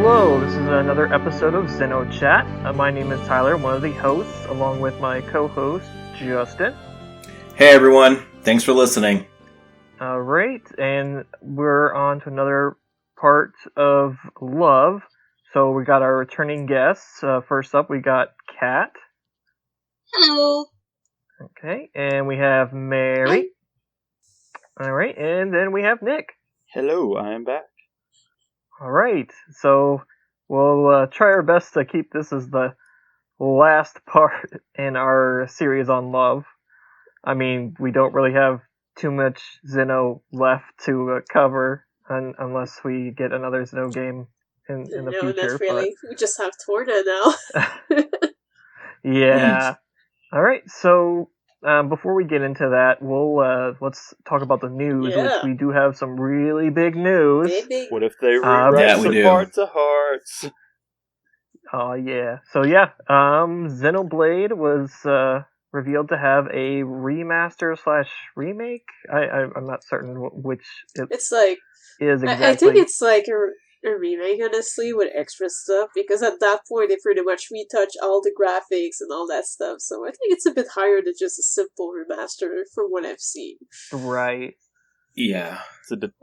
Hello, this is another episode of XenoChat. My name is Tyler, one of the hosts, along with my co-host, Justin. Hey everyone, thanks for listening. Alright, and we're on to another part of Love. So we got our returning guests. First up, we got Kat. Hello. Okay, and we have Mary. Alright, and then we have Nick. Hello, I am back. Alright, so we'll try our best to keep this as the last part in our series on Love. I mean, we don't really have too much Xeno left to cover unless we get another Xeno game in the future. No, not really. We just have Torna now. Yeah. Alright, so before we get into that, let's talk about the news, which we do have some really big news. Maybe. What if they rewrite some parts of Hearts? Oh, yeah. So, yeah, Xenoblade was revealed to have a remaster/remake. I'm not certain which it's like is exactly. I think it's like a remake, honestly, with extra stuff, because at that point they pretty much retouch all the graphics and all that stuff, so I think it's a bit higher than just a simple remaster from what I've seen. Right. Yeah.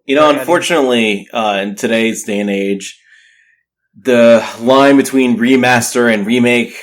Unfortunately, in today's day and age, the line between remaster and remake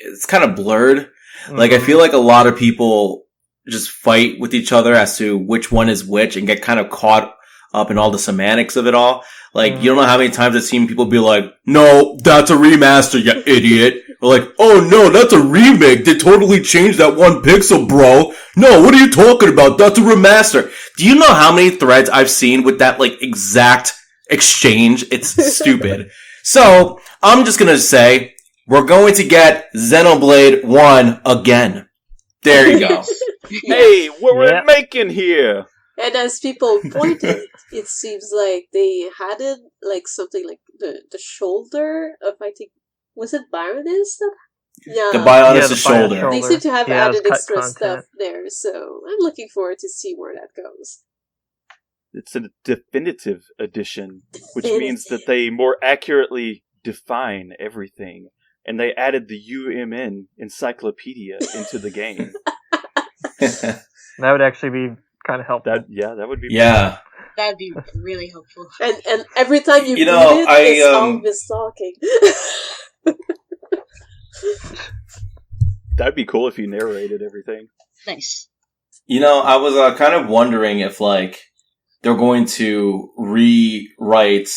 is kind of blurred. Mm-hmm. Like, I feel like a lot of people just fight with each other as to which one is which and get kind of caught up in all the semantics of it all. Like, you don't know how many times I've seen people be like, no, that's a remaster, you idiot. Or like, oh no, that's a remake. They totally changed that one pixel, bro. No, what are you talking about? That's a remaster. Do you know how many threads I've seen with that, like, exact exchange? It's stupid. So, I'm just gonna say, we're going to get Xenoblade 1 again. There you go. Hey, what we're making here? And as people pointed, it seems like they added like something like the shoulder of, I think, was it Bionis? Yeah, the Bionis' shoulder. They seem to have added extra stuff there, so I'm looking forward to see where that goes. It's a definitive edition, which means that they more accurately define everything, and they added the UMN encyclopedia into the game. That would actually be kind of helpful. That would be. Yeah. That'd be really helpful. And every time you read it, it's always talking. That'd be cool if you narrated everything. Nice. I was kind of wondering if, like, they're going to rewrite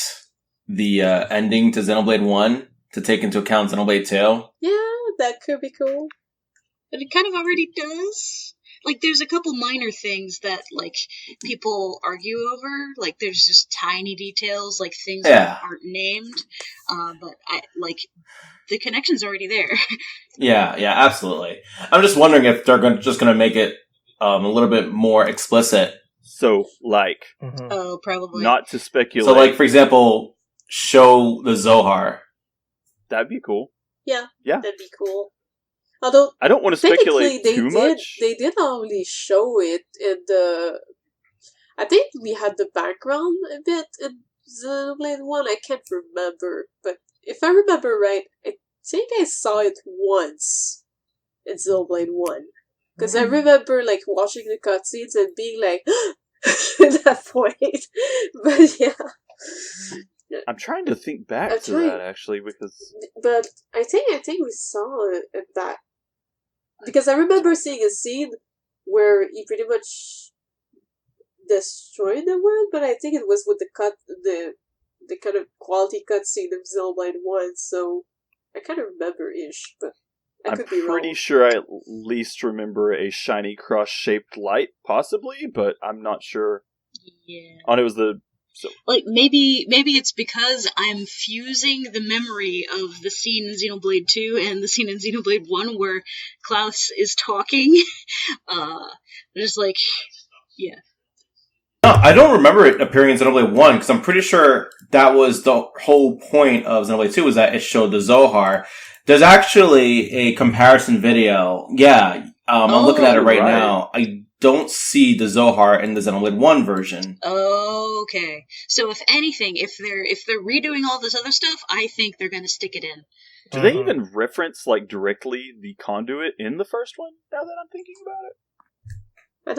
the ending to Xenoblade 1 to take into account Xenoblade 2. Yeah, that could be cool. But it kind of already does. Like, there's a couple minor things that, like, people argue over. Like, there's just tiny details, like things that aren't named. But, the connection's already there. Yeah, absolutely. I'm just wondering if they're just going to make it a little bit more explicit. So, like... Mm-hmm. Oh, probably. Not to speculate. So, like, for example, show the Zohar. That'd be cool. Yeah, that'd be cool. Although, I don't want to speculate too much. They did only show it in the... I think we had the background a bit in Xenoblade 1. I can't remember. But if I remember right, I think I saw it once in Xenoblade 1. Because I remember, like, watching the cutscenes and being like, at that point. But yeah. I'm trying to think back to that, actually, because... But I think we saw it at that. Because I remember seeing a scene where he pretty much destroyed the world, but I think it was with the kind of quality cutscene of Xenoblade 1, so I kind of remember-ish, but I could be wrong. I'm pretty sure I at least remember a shiny cross-shaped light, possibly, but I'm not sure. Yeah. And it was the... So. Like, maybe it's because I'm fusing the memory of the scene in Xenoblade 2 and the scene in Xenoblade 1 where Klaus is talking. Just like, yeah. No, I don't remember it appearing in Xenoblade 1, because I'm pretty sure that was the whole point of Xenoblade 2, was that it showed the Zohar. There's actually a comparison video. Yeah, I'm looking at it right now. I don't see the Zohar in the Xenoblade 1 version. Okay. So if anything, if they're redoing all this other stuff, I think they're gonna stick it in. Do they even reference, like, directly the conduit in the first one, now that I'm thinking about it? I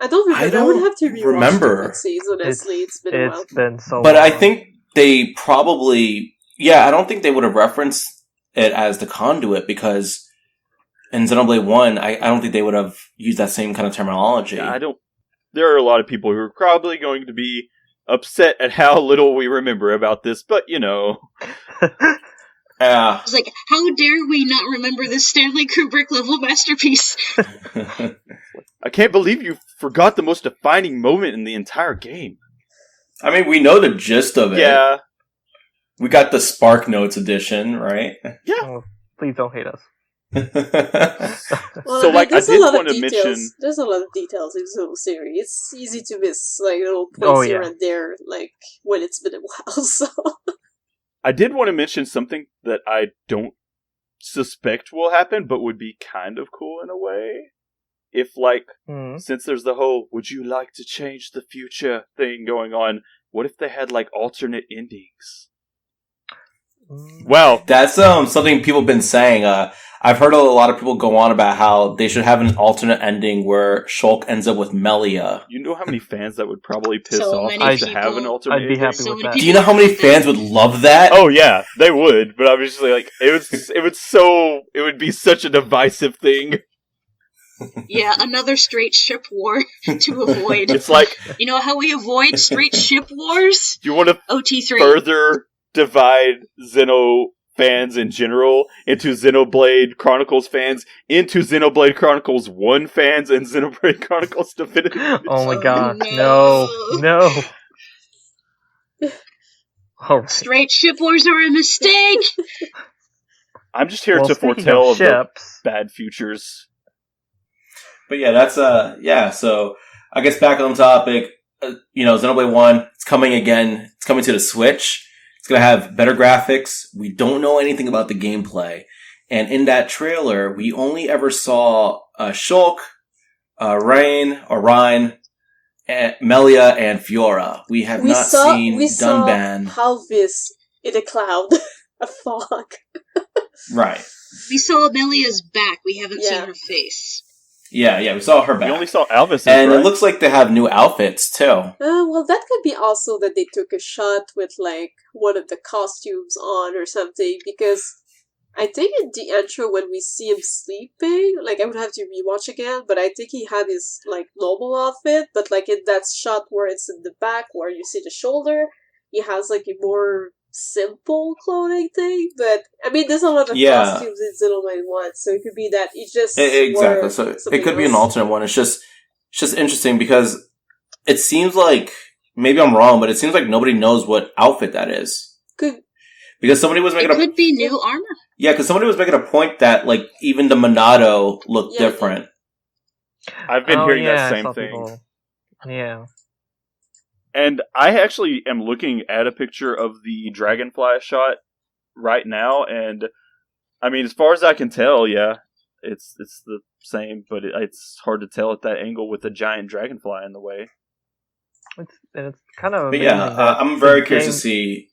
don't remember. I would have to rewatch the cutscenes, honestly. It's been a while. It's been so But long. I think they probably... Yeah, I don't think they would have referenced it as the conduit, because in Xenoblade 1, I don't think they would have used that same kind of terminology. Yeah, there are a lot of people who are probably going to be upset at how little we remember about this, but, you know... It's like, how dare we not remember this Stanley Kubrick level masterpiece? I can't believe you forgot the most defining moment in the entire game. I mean, we know the gist of it. Yeah. We got the Spark Notes edition, right? Yeah. Oh, please don't hate us. Well, So, like, I there's did a lot want of to details. mention... There's a lot of details in Xeno series. It's easy to miss, like, little points here and there, like, when it's been a while, so... I did want to mention something that I don't suspect will happen, but would be kind of cool in a way. If, like, since there's the whole, would you like to change the future thing going on, what if they had, like, alternate endings? Well, that's something people have been saying. I've heard a lot of people go on about how they should have an alternate ending where Shulk ends up with Melia. You know how many fans that would probably piss So off many to people. have an alternate I'd be ending? happy with that. Do you know how many fans would love that? Oh yeah, they would, but obviously, like, it would be such a divisive thing. Yeah, another straight ship war to avoid. It's like, you know how we avoid straight ship wars? you want to OT3. further divide Xeno fans in general into Xenoblade Chronicles fans, into Xenoblade Chronicles 1 fans, and Xenoblade Chronicles Definitive Edition. Oh my god, no. no. All right. Straight ship wars are a mistake! I'm just here to speaking foretell of ships, the bad futures. But yeah, that's, so I guess back on topic, Xenoblade 1, it's coming again. It's coming to the Switch. It's going to have better graphics. We don't know anything about the gameplay. And in that trailer, we only ever saw Shulk, Ryan, Melia, and Fiora. We have not seen Dunban. Halvis in a cloud. A fog. Right. We saw Melia's back. We haven't seen her face. Yeah, we saw her back. We only saw Alvis, and right? it looks like they have new outfits too. Well, that could be also that they took a shot with like one of the costumes on or something. Because I think in the intro when we see him sleeping, like I would have to rewatch again, but I think he had his like normal outfit. But like in that shot where it's in the back where you see the shoulder, he has like a more simple clothing thing, but I mean, there's a lot of costumes in Xenoblade 1, so it could be that it just exactly. So it could be an alternate one. It's just interesting because it seems like, maybe I'm wrong, but it seems like nobody knows what outfit that is. Because somebody was making could be new armor. Yeah, because somebody was making a point that like even the Monado looked different. I've been hearing that same thing. People. Yeah. And I actually am looking at a picture of the Dragonfly shot right now, and I mean, as far as I can tell, yeah, it's the same, but it's hard to tell at that angle with a giant dragonfly in the way. It's kind of. But yeah, I'm very curious to see.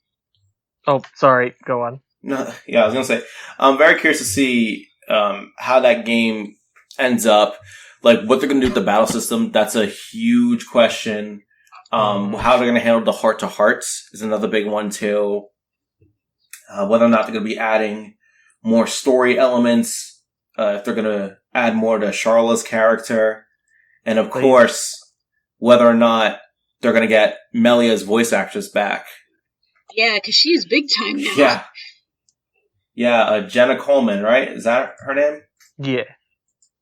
Oh, sorry. Go on. No, yeah, I was gonna say I'm very curious to see how that game ends up. Like what they're gonna do with the battle system. That's a huge question. How they're going to handle the heart-to-hearts is another big one, too. Whether or not they're going to be adding more story elements, if they're going to add more to Charla's character, and of course, whether or not they're going to get Melia's voice actress back. Yeah, because she is big time now. Yeah, Jenna Coleman, right? Is that her name? Yeah.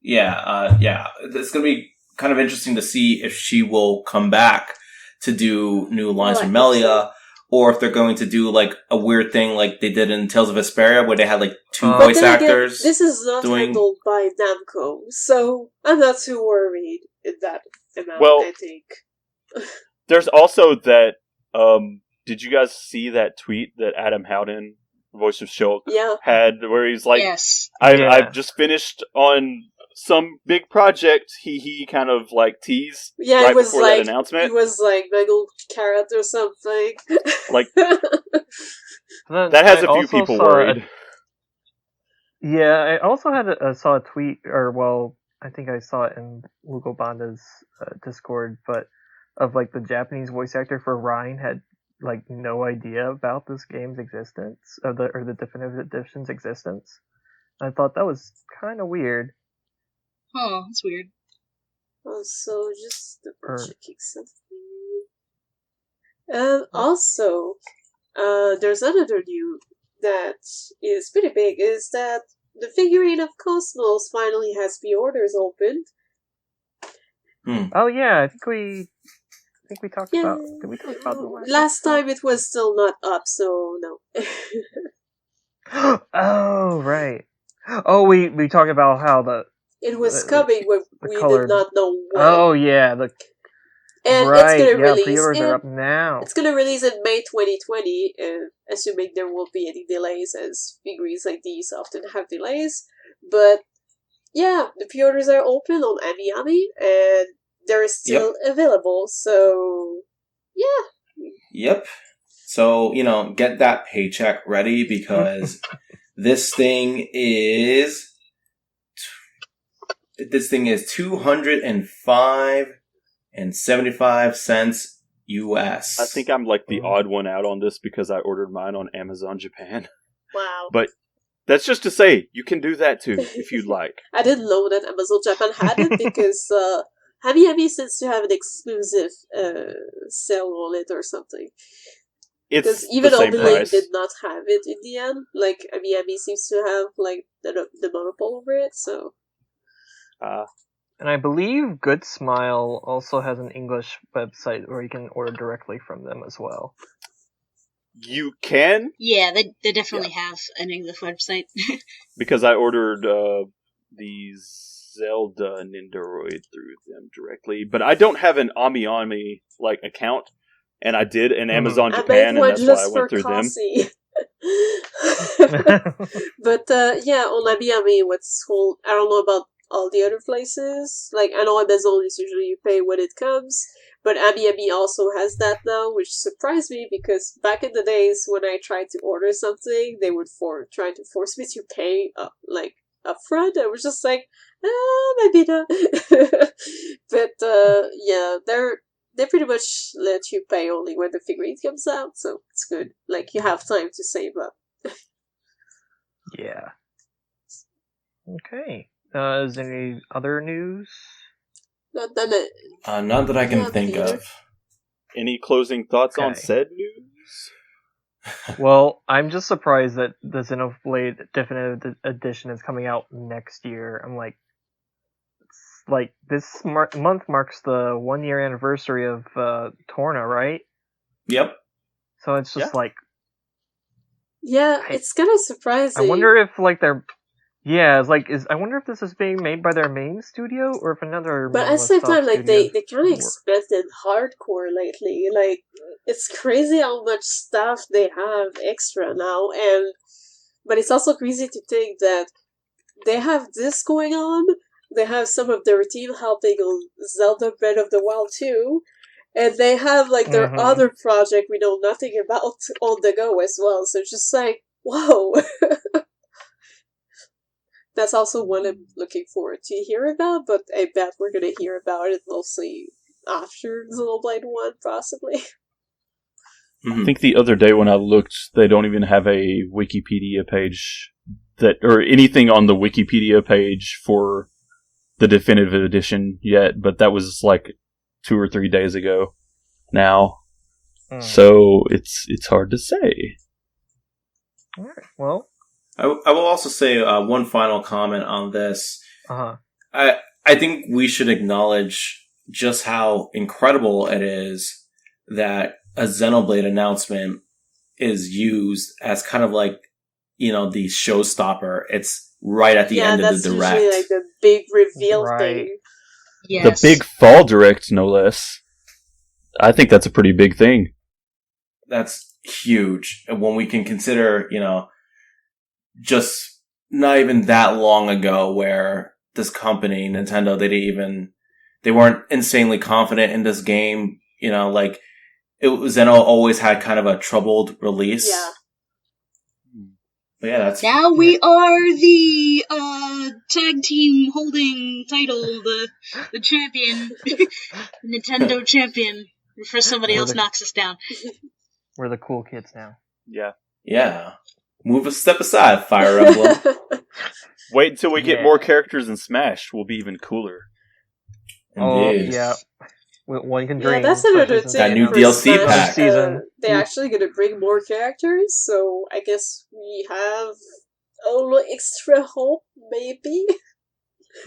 Yeah. It's going to be kind of interesting to see if she will come back to do new lines from Melia, or if they're going to do like a weird thing like they did in Tales of Vesperia, where they had like two voice actors. This is not handled by Namco, so I'm not too worried in that amount, I think. There's also that, did you guys see that tweet that Adam Howden, voice of Shulk, had, where he's like, yes. I've just finished on some big project he kind of like teased Yeah, right before that announcement. It was like Megal Carrot or something. Like that has a few people worried. I also saw a tweet, I think I saw it in Lugo Banda's Discord, but of like the Japanese voice actor for Ryan had like no idea about this game's existence or the definitive edition's existence. I thought that was kind of weird. Oh, that's weird. Also, just checking something. Also, there's another news that is pretty big, is that the figurine of Cosmos finally has pre-orders opened. Oh yeah, I think we talked about. Did we talk about the last time? It was still not up, so no. Oh right. Oh, we talked about how it was coming when we colored... did not know when. Oh yeah, and right, it's gonna release. Pre-orders are up now. It's gonna release in May 2020, assuming there won't be any delays, as figurines like these often have delays. But yeah, the pre-orders are open on AmiAmi, and they're still available. So yeah. Yep. So get that paycheck ready because this thing is $205.75 US. I think I'm like the odd one out on this because I ordered mine on Amazon Japan. Wow. But that's just to say, you can do that too if you'd like. I didn't know that Amazon Japan had it because AmiAmi seems to have an exclusive sale on it or something. It's even the same Omelink price. did not have it in the end. Like AmiAmi seems to have like the monopoly over it, so. And I believe Good Smile also has an English website where you can order directly from them as well. You can? Yeah, they definitely have an English website. Because I ordered the Zelda Nindoroid through them directly, but I don't have an AmiAmi like account, and I did in Amazon Japan, and that's why I went through them. But on AmiAmi, what's cool? I don't know about all the other places. Like I know Amazon is usually you pay when it comes, but AmiAmi also has that now, which surprised me because back in the days when I tried to order something, they would try to force me to pay upfront. I was just like, maybe not. But they pretty much let you pay only when the figurine comes out, so it's good. Like you have time to save up. Yeah. Okay. Is there any other news? Not that I can think of. Any closing thoughts on said news? Well, I'm just surprised that the Xenoblade Definitive Edition is coming out next year. I'm like, this month marks the 1-year anniversary of Torna, right? Yep. So it's just like... Yeah, it's kind of surprising. I wonder if they're... Yeah, I wonder if this is being made by their main studio or if another. But at the same time, they kind of expanded hardcore lately. Like it's crazy how much stuff they have extra now, but it's also crazy to think that they have this going on. They have some of their team helping on Zelda Breath of the Wild 2, and they have their other project we know nothing about on the go as well. So it's just like, whoa. That's also one I'm looking forward to hear about, but I bet we're going to hear about it mostly after Xenoblade 1, possibly. I think the other day when I looked, they don't even have a Wikipedia page or anything on the Wikipedia page for the definitive edition yet, but that was 2 or 3 days ago now. So it's hard to say. All right, well... I will also say one final comment on this. I think we should acknowledge just how incredible it is that a Xenoblade announcement is used as kind of the showstopper. It's right at the end of the direct. Yeah, that's usually the big reveal thing. Yes. The big fall direct, no less. I think that's a pretty big thing. That's huge. And when we can consider, just not even that long ago where this company, Nintendo, they weren't insanely confident in this game. You know, like, Xeno always had kind of a troubled release. Yeah. But yeah, that's... Now we are the tag team holding title, the champion, Nintendo champion, before somebody else knocks us down. We're the cool kids now. Yeah. Yeah. Move a step aside, Fire Emblem. Wait until we get more characters in Smash. We'll be even cooler. Indeed. Oh, yeah. One can dream. Yeah, that's another thing. That new for DLC Smash, pack. they're actually going to bring more characters, so I guess we have a little extra hope, maybe?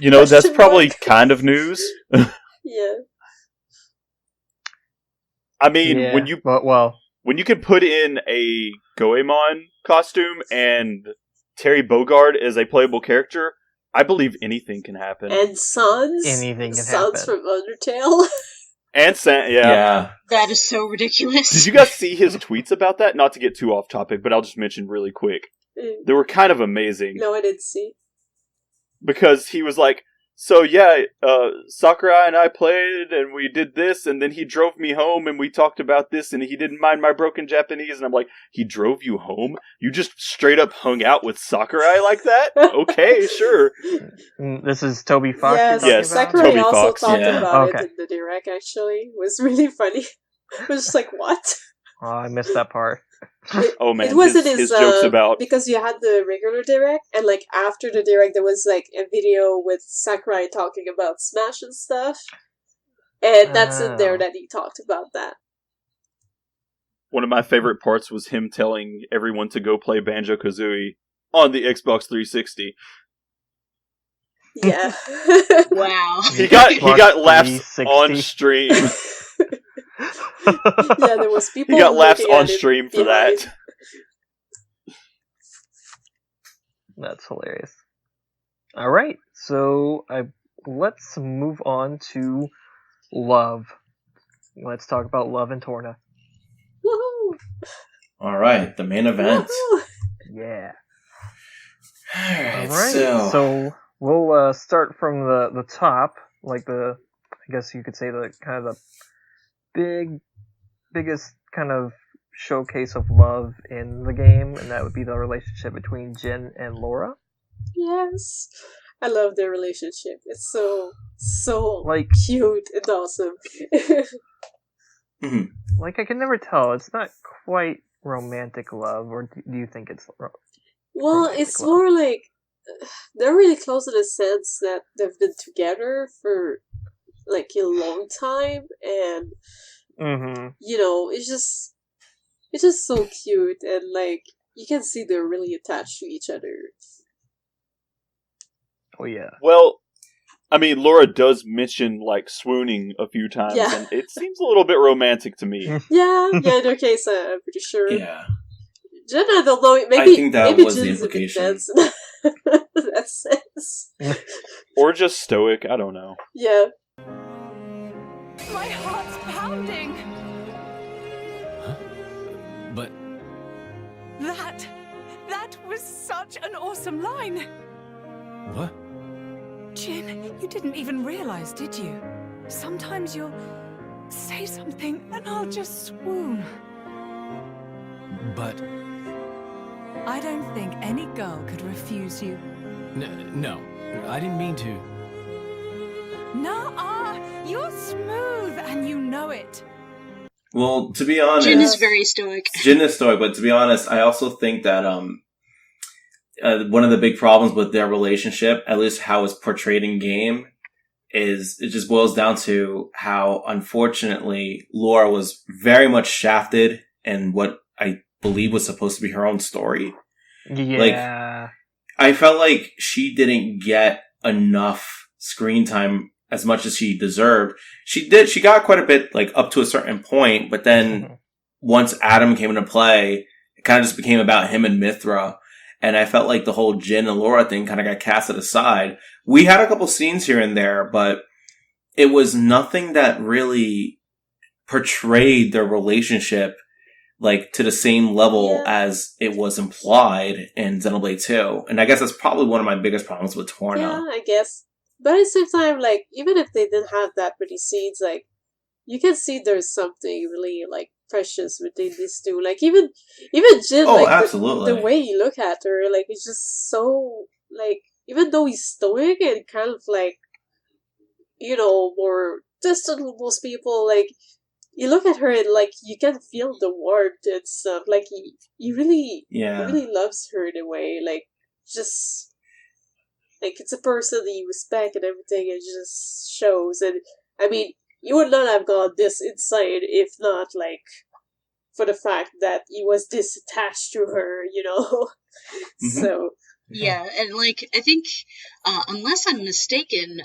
You know, that's probably kind of news. Yeah. I mean, when you can put in a Goemon costume and Terry Bogard as a playable character, I believe anything can happen. And Sans. Anything can Sans happen. from Undertale. And yeah. That is so ridiculous. Did you guys see his tweets about that? Not to get too off topic, but I'll just mention really quick. They were kind of amazing. No, I didn't see. Because he was like, so yeah, Sakurai and I played, and we did this, and then he drove me home, and we talked about this, and he didn't mind my broken Japanese, and I'm like, he drove you home? You just straight up hung out with Sakurai like that? Okay, sure. This is Toby Fox. Yes, Sakurai Toby also Fox. talked about it in the direct, actually. It was really funny. It was just like, what? Oh, I missed that part. Oh man, it wasn't his jokes about... because you had the regular direct, and like after the direct there was like a video with Sakurai talking about Smash and stuff, and that's in there that he talked about that. One of my favorite parts was him telling everyone to go play Banjo-Kazooie on the Xbox 360. Yeah. Wow. He got laughs on stream. Yeah, there was people. He got laughs on stream for that. That's hilarious. All right, so let's move on to love. Let's talk about love and Torna. Woohoo! All right, the main event. Woohoo! Yeah. All right, so we'll start from the top, like I guess you could say the kind of the biggest kind of showcase of love in the game, and that would be the relationship between Jin and Laura. Yes, I love their relationship. It's so like cute and awesome. Like, I can never tell. It's not quite romantic love, or do you think it's well, it's more like they're really close in the sense that they've been together for like a long time, and you know, it's just so cute, and like you can see they're really attached to each other. Oh yeah. Well, I mean, Laura does mention like swooning a few times, and it seems a little bit romantic to me. Yeah, in their case, I'm pretty sure. Yeah. Jen, I don't know. Maybe I think that was the Jen's implication. That sense. Or just stoic. I don't know. Yeah. My heart's pounding. Huh? But that was such an awesome line. what? Jin, you didn't even realize, did you? Sometimes you'll say something and I'll just swoon. But I don't think any girl could refuse you. no, I didn't mean to. Nuh-uh, you're smooth and you know it. Well, to be honest, Jin is very stoic. But to be honest, I also think that one of the big problems with their relationship, at least how it's portrayed in game, is it just boils down to how, unfortunately, Laura was very much shafted in what I believe was supposed to be her own story. Yeah. Like, I felt like she didn't get enough screen time as much as she deserved. She got quite a bit, like, up to a certain point, but then once Adam came into play, it kind of just became about him and Mithra. And I felt like the whole Jin and Laura thing kind of got casted aside. We had a couple scenes here and there, but it was nothing that really portrayed their relationship like to the same level as it was implied in Xenoblade 2. And I guess that's probably one of my biggest problems with Torna. Yeah, I guess. But at the same time, like, even if they didn't have that many scenes, like, you can see there's something really, like, precious within these two. Like, even Jin, Oh, like, absolutely. the way you look at her, like, it's just so, like, even though he's stoic and kind of, like, you know, more distant with most people, like, you look at her and, like, you can feel the warmth and stuff. Like, he really, really loves her in a way. Like, just, like, it's a person that you respect and everything. It just shows. And, I mean, you would not have gone this insane if not, like, for the fact that he was this attached to her, you know? Mm-hmm. So. Yeah, and, like, I think, unless I'm mistaken,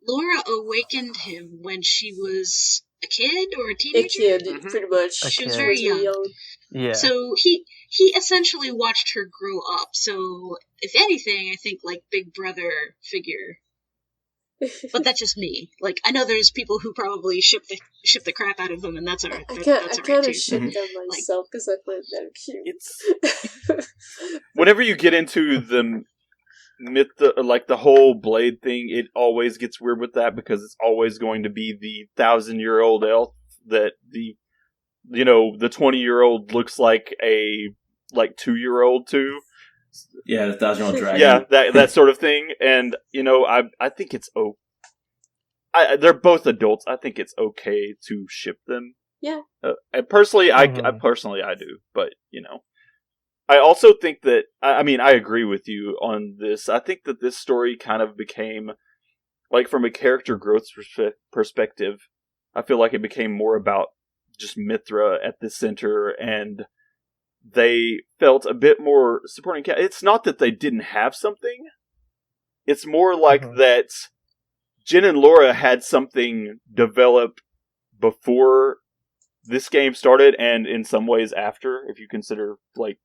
Laura awakened him when she was a kid or a teenager? A kid, pretty much. She was very young. Yeah. So he essentially watched her grow up. So, if anything, I think, like, big brother figure. But that's just me. Like, I know there's people who probably ship the crap out of them, and that's alright. I kind of ship them myself because I find them cute. Whenever you get into the the whole blade thing, it always gets weird with that because it's always going to be the 1,000-year-old elf that the 20-year-old looks like a 2-year-old too. Yeah, the 1,000-year-old dragon. Yeah, that sort of thing. And I think it's they're both adults. I think it's okay to ship them. Yeah. And personally, I do, but I also think that, I agree with you on this. I think that this story kind of became, like, from a character growth perspective, I feel like it became more about just Mithra at the center, and they felt a bit more supporting. It's not that they didn't have something. It's more like that Jin and Laura had something develop before this game started, and in some ways after, if you consider, like,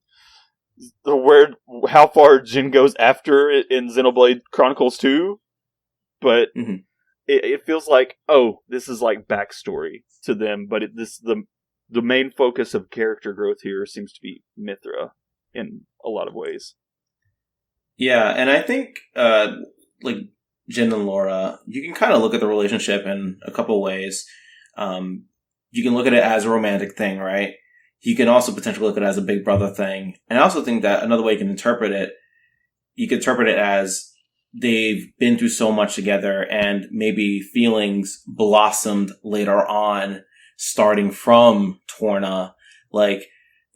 how far Jin goes after it in Xenoblade Chronicles 2, but it feels like, this is like backstory to them, but the main focus of character growth here seems to be Mithra in a lot of ways. Yeah, and I think like Jin and Laura, you can kind of look at the relationship in a couple ways. You can look at it as a romantic thing, right? You can also potentially look at it as a big brother thing. And I also think that another way you can interpret it, as they've been through so much together and maybe feelings blossomed later on, starting from Torna. Like,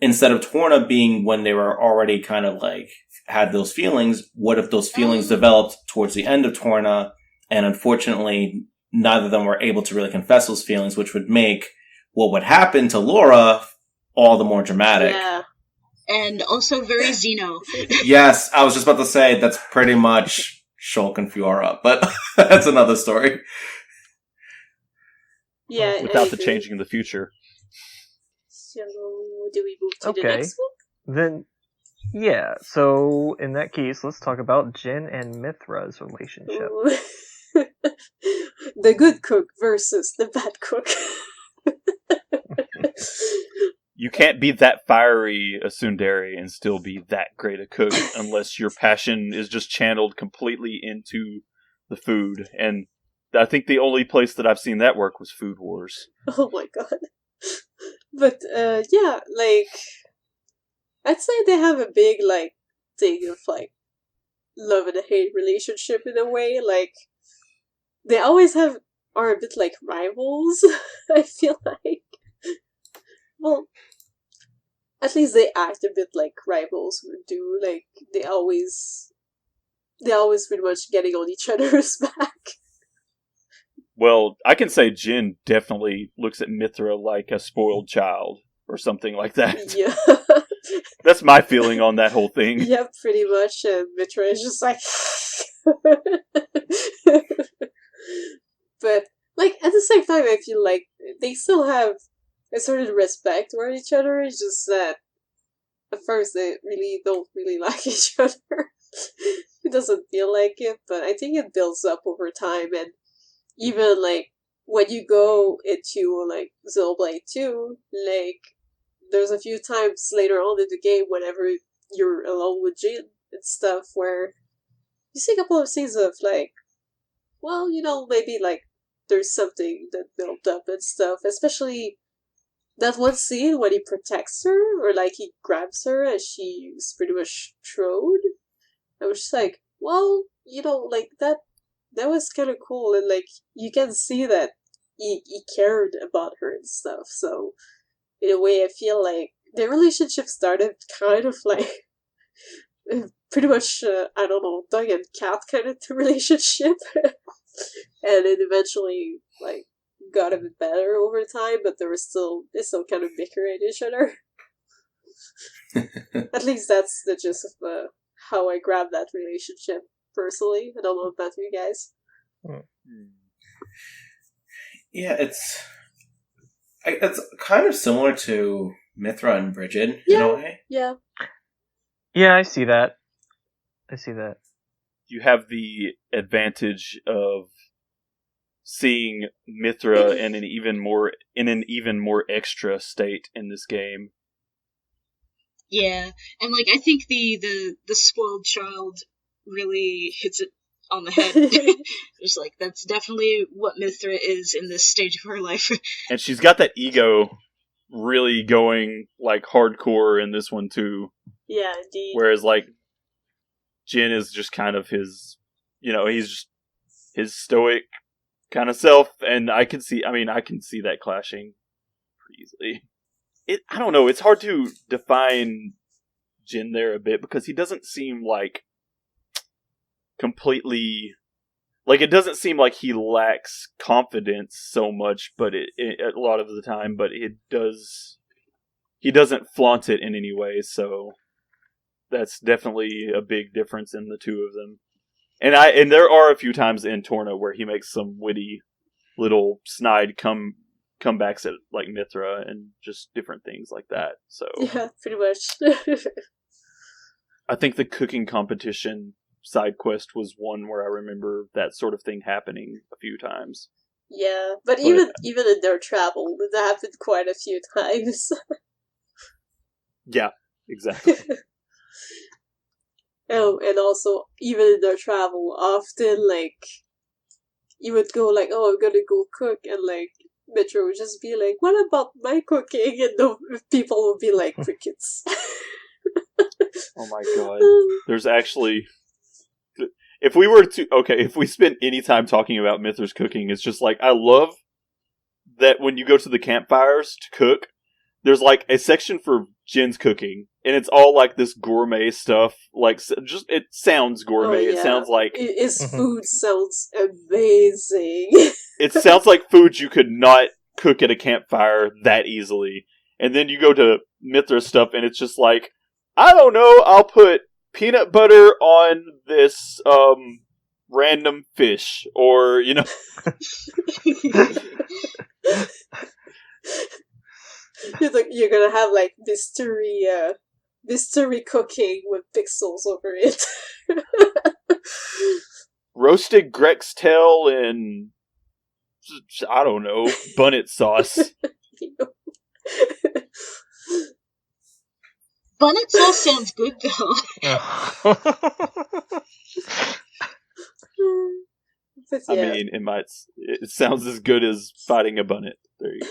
instead of Torna being when they were already kind of like had those feelings, what if those feelings developed towards the end of Torna? And unfortunately, neither of them were able to really confess those feelings, which would make what would happen to Laura all the more dramatic. Yeah. And also very Xeno. Yes, I was just about to say that's pretty much Shulk and Fiora, but that's another story. Yeah, without the changing in the future. So, do we move to the next one? Then, yeah. So in that case, let's talk about Jin and Mithra's relationship. The good cook versus the bad cook. You can't be that fiery a tsundere and still be that great a cook unless your passion is just channeled completely into the food. And I think the only place that I've seen that work was Food Wars. Oh my god. But, yeah, like, I'd say they have a big, like, thing of, like, love and hate relationship in a way. Like, they always are a bit like rivals, I feel like. Well, at least they act a bit like rivals would do. Like, they always pretty much getting on each other's back. Well, I can say Jin definitely looks at Mithra like a spoiled child, or something like that. Yeah. That's my feeling on that whole thing. Yeah, pretty much. And Mithra is just like... But, like, at the same time, I feel like they still have a certain respect toward each other. It's just that at first they really don't really like each other. It doesn't feel like it, but I think it builds up over time. And even, like, when you go into, like, Xenoblade 2, like, there's a few times later on in the game whenever you're alone with Jin and stuff where you see a couple of scenes of, like, well, maybe like there's something that built up and stuff, especially that one scene when he protects her, or like he grabs her and she's pretty much thrown. I was just like, well, like that was kind of cool, and like you can see that he cared about her and stuff. So in a way, I feel like their relationship started kind of like pretty much, I don't know, dog and cat kind of relationship, and it eventually like got a bit better over time, but they still kind of bickering at each other. At least that's the gist of how I grabbed that relationship personally. I don't know about you guys. Yeah, it's kind of similar to Mithra and Brigid in a way. Yeah. Yeah, I see that. You have the advantage of seeing Mithra in an even more extra state in this game. Yeah, and like I think the spoiled child really hits it on the head. It's like that's definitely what Mithra is in this stage of her life. And she's got that ego really going like hardcore in this one too. Yeah, indeed. Whereas like Jin is just kind of his, he's just his stoic kind of self, and I can see that clashing pretty easily. I don't know, it's hard to define Jin there a bit, because he doesn't seem like completely, like it doesn't seem like he lacks confidence so much, but a lot of the time, but he doesn't flaunt it in any way, so that's definitely a big difference in the two of them. And there are a few times in Torna where he makes some witty little snide comebacks at like Mithra and just different things like that. So yeah, pretty much. I think the cooking competition side quest was one where I remember that sort of thing happening a few times. Yeah, but even in their travel, that happened quite a few times. Yeah, exactly. Oh, and also, even in their travel, often, like, you would go like, oh, I'm gonna go cook, and like, Metro would just be like, what about my cooking? And the people would be like, crickets. Oh my god. There's actually... If we spend any time talking about Mithra's cooking, it's just like, I love that when you go to the campfires to cook, there's like a section for Jin's cooking, and it's all like this gourmet stuff. Like, just it sounds gourmet. Oh, yeah. It sounds like his food sounds amazing. It sounds like food you could not cook at a campfire that easily. And then you go to Mithra's stuff, and it's just like, I don't know. I'll put peanut butter on this random fish, or You're gonna have like mystery cooking with pixels over it. Roasted Greg's tail and I don't know, bunnet sauce. Bunnet sauce sounds good though. But, I mean, it sounds as good as fighting a bunnet. There you go.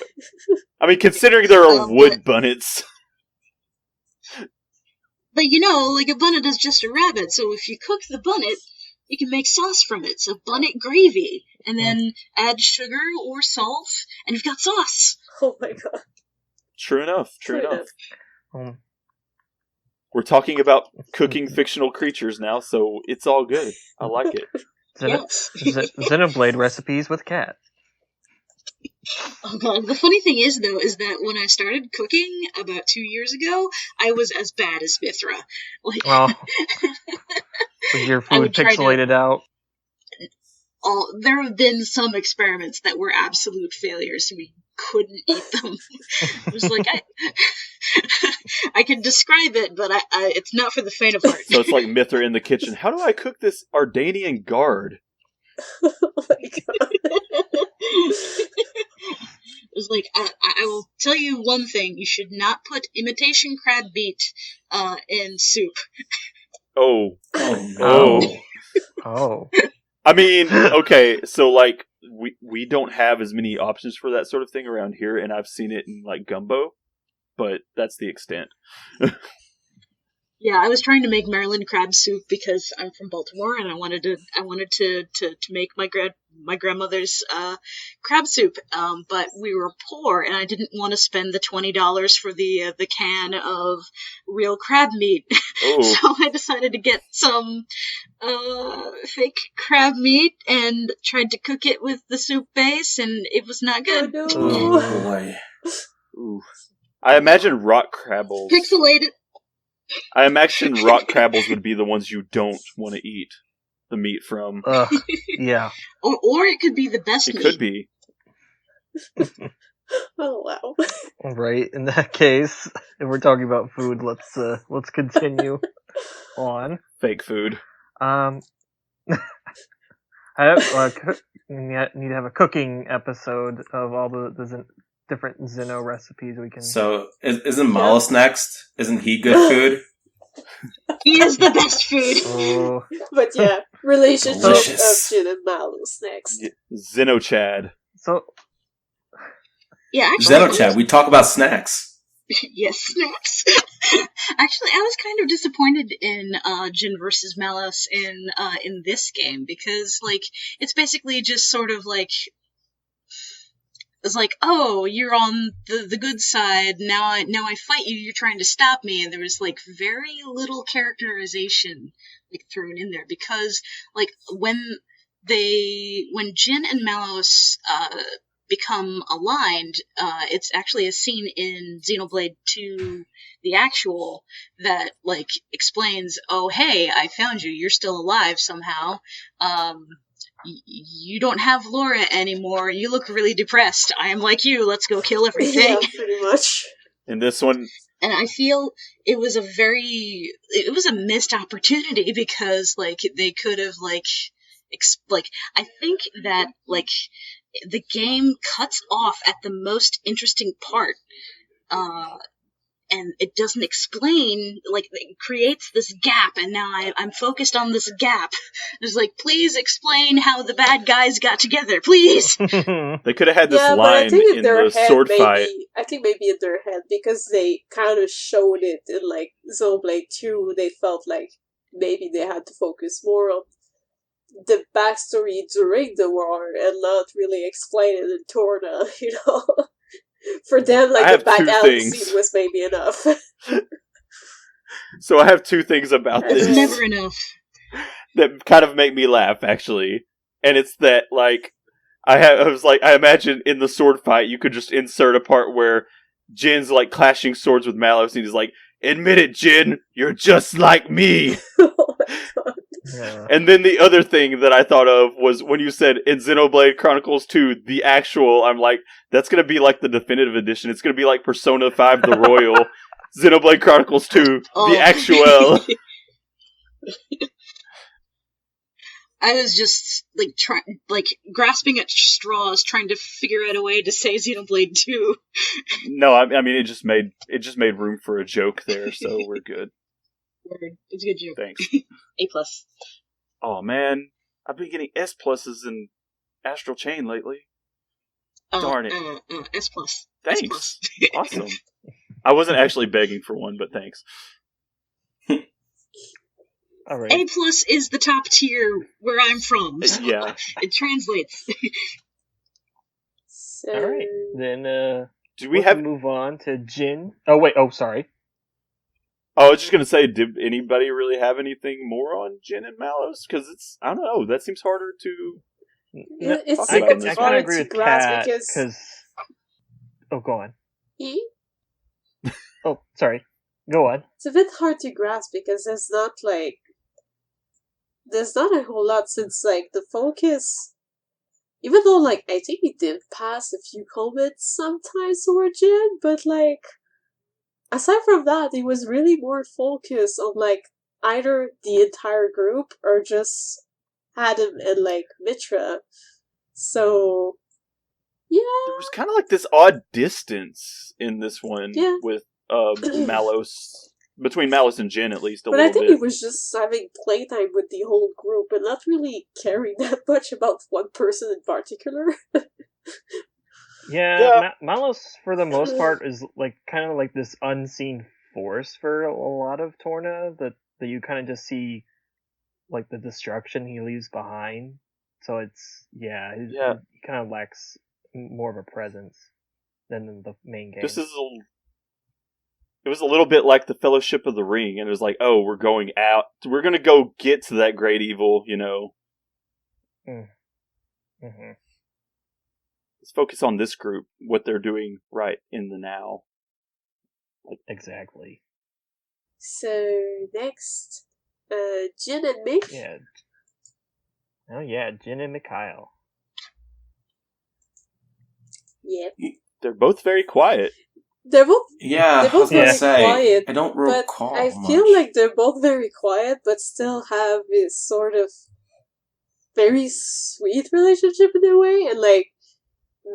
I mean, considering there are wood bunnets. But like a bunnet is just a rabbit, so if you cook the bunnet, you can make sauce from it. So bunnet gravy, and then add sugar or salt, and you've got sauce. Oh my god. True enough. We're talking about cooking fictional creatures now, so it's all good. I like it. Xenoblade recipes with cat. Oh god, the funny thing is that when I started cooking about 2 years ago, I was as bad as Mithra. Like, was your food pixelated out? There have been some experiments that were absolute failures. We couldn't eat them. It was like, I can describe it, but it's not for the faint of heart. So it's like Mithra in the kitchen. How do I cook this Ardanian guard? Oh my god. It was like, I will tell you one thing. You should not put imitation crab meat in soup. Oh. Oh. I mean, okay, so like we don't have as many options for that sort of thing around here, and I've seen it in like gumbo, but that's the extent. Yeah, I was trying to make Maryland crab soup because I'm from Baltimore, and I wanted to make my grandmother's crab soup. But we were poor, and I didn't want to spend the $20 for the can of real crab meat. Oh. So I decided to get some fake crab meat and tried to cook it with the soup base, and it was not good. Oh, no. Oh boy. Ooh. I imagine rock crabbles. Pixelated. I imagine rock crabbles would be the ones you don't want to eat the meat from. Yeah. Or it could be the best It meat. could be. Oh wow. Right. In that case, if we're talking about food, let's continue on. Fake food. I have need to have a cooking episode of all the different Xeno recipes we can. So, isn't Malus next? Isn't he good food? He is the best food. Oh. But yeah, relationship Delicious. of Jin and Malus next. XenoChat. So Yeah, actually. XenoChat, we talk about snacks. Yes, snacks. Actually, I was kind of disappointed in Jin versus Malus in this game because like it's basically just sort of like it's like, oh, you're on the good side. Now I fight you. You're trying to stop me, and there was like very little characterization like thrown in there because like when Jin and Malus become aligned, it's actually a scene in Xenoblade 2, the actual, that like explains, oh hey, I found you. You're still alive somehow. You don't have Laura anymore. You look really depressed. I am like you. Let's go kill everything. Yeah, pretty much. In this one, And I feel it was a missed opportunity because like they could have like I think that like the game cuts off at the most interesting part. And it doesn't explain, like, it creates this gap, and now I'm focused on this gap. It's like, please explain how the bad guys got together, please! they could have had this Yeah, but I line think in the head, sword maybe, fight. I think maybe in their head, because they kind of showed it in, like, Xenoblade 2, they felt like maybe they had to focus more on the backstory during the war and not really explain it in Torna, you know? For them, like, the back alley scene was maybe enough. So I have two things about It's this never enough. that kind of make me laugh, actually. And it's that, like, I imagine in the sword fight, you could just insert a part where Jin's, like, clashing swords with Malus, and he's like, admit it, Jin, you're just like me! Oh my god. yeah. And then the other thing that I thought of was when you said in Xenoblade Chronicles 2, the actual, I'm like, that's going to be like the definitive edition. It's going to be like Persona 5 the Royal, Xenoblade Chronicles 2, Oh. the actual. I was just like grasping at straws, trying to figure out a way to say Xenoblade 2. No, I mean it just made room for a joke there, so we're good. Word. It's a good joke. Thanks. A+. Oh man, I've been getting S pluses in Astral Chain lately. Darn it. S+. Thanks. Awesome. I wasn't actually begging for one, but thanks. All right. A+ is the top tier where I'm from. So Yeah. It translates. So, All right. Then Do we have? move on to Jin? Oh wait. Oh sorry. Oh, I was just gonna say, did anybody really have anything more on Jin and Malus? Because I don't know, that seems harder to. yeah, it's talk about this. I hard kind of agree to with grasp Kat because... Oh, go on. E? Oh, sorry. Go on. It's a bit hard to grasp because there's not a whole lot since, like, the focus, even though, like, I think we did pass a few comments sometimes toward Jin, but, like, aside from that, it was really more focused on, like, either the entire group or just Adam and, like, Mitra. So, yeah. There was kind of like this odd distance in this one Yeah. with Malus between Malice and Jin, at least a but little I think bit. it was just having playtime with the whole group and not really caring that much about one person in particular. Yeah. Malos, for the most part, is like kind of like this unseen force for a lot of Torna that you kind of just see, like the destruction he leaves behind. So it's he kind of lacks more of a presence than in the main game. It was a little bit like the Fellowship of the Ring, and it was like, oh, we're going out. We're going to go get to that great evil, you know. Mm-hmm. Let's focus on this group, what they're doing right in the now. Exactly. So, next, Jin and Mick? Yeah. Oh yeah, Jin and Mikhail. Yep. They're both very quiet. They're both very quiet. I don't recall I much. feel like they're both very quiet, but still have this sort of very sweet relationship in a way. And like,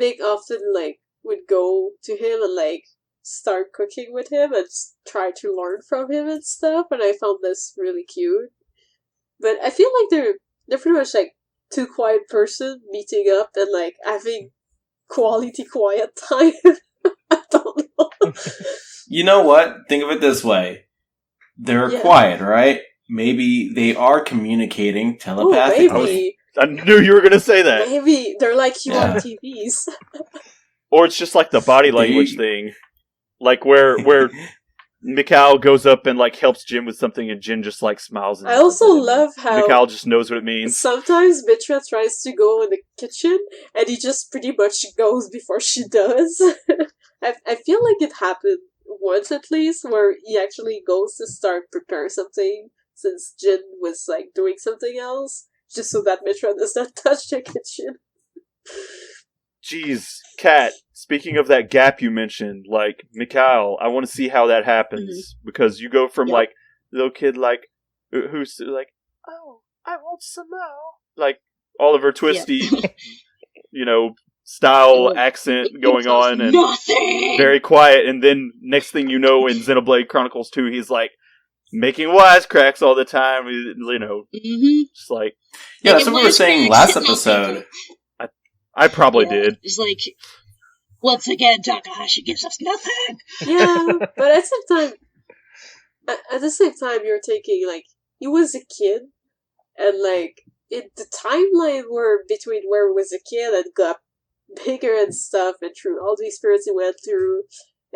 Mick often like would go to him and like start cooking with him and try to learn from him and stuff. And I found this really cute. But I feel like they're pretty much like two quiet person meeting up and like having quality quiet time. I don't know. You know what? Think of it this way. They're quiet, right? Maybe they are communicating telepathically. Oh, I knew you were going to say that. Maybe they're like you on TVs. Or it's just like the body language thing. Like where Mikhail goes up and like helps Jin with something and Jin just like smiles. I also love how Mikhail just knows what it means. Sometimes Mitra tries to go in the kitchen and he just pretty much goes before she does. I feel like it happened once at least where he actually goes to start prepare something since Jin was like doing something else just so that Mitra does not touch the kitchen. Jeez, Kat, speaking of that gap you mentioned, like, Mikhail, I want to see how that happens, because you go from, like, little kid, like, who's, like, oh, I want some more, like, Oliver Twisty, you know, style accent going on, and very quiet, and then, next thing you know, in Xenoblade Chronicles 2, he's, like, making wisecracks all the time, you know, just like... Yeah, that's what we were saying last episode. I probably did. It's like, once again, Takahashi gives us nothing. Yeah, but at the same time, you're thinking like he was a kid, and like the timeline where between where he was a kid and got bigger and stuff, and through all the experience he went through,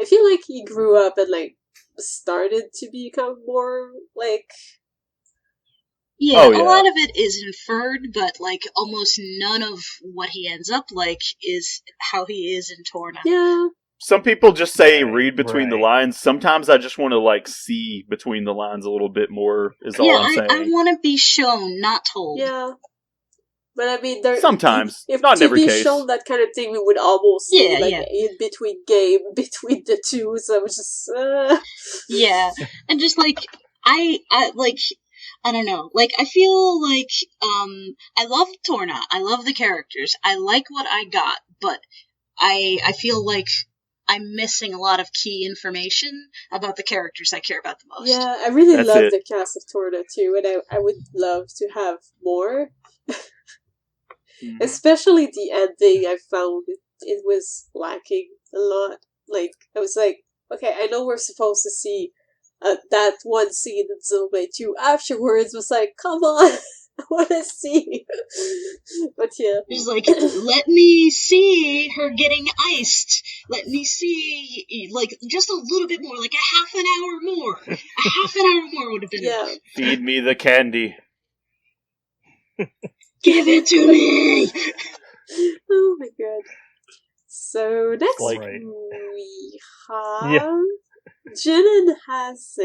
I feel like he grew up and like started to become more like. Yeah, a lot of it is inferred, but, like, almost none of what he ends up like is how he is in Torna. Yeah. Some people just say read between the lines. Sometimes I just want to, like, see between the lines a little bit more, is all I'm saying. I want to be shown, not told. Yeah. But I mean, sometimes, if not in every case. To be shown that kind of thing, we would almost see, in between game, between the two, so it was just, Yeah, and just, like, I don't know. Like, I feel like, I love Torna. I love the characters. I like what I got, but I feel like I'm missing a lot of key information about the characters I care about the most. Yeah, I really love the cast of Torna, too, and I would love to have more. Especially the ending, I found it was lacking a lot. Like, I was like, okay, I know we're supposed to see that one scene in Xenoblade 2 afterwards was like, come on, I want to see. But yeah. It's like, let me see her getting iced. Let me see, like, just a little bit more, like a half an hour more. A half an hour more would have been enough. Feed me the candy. Give it to me! Oh my god. So, next we have... Jin and Haze.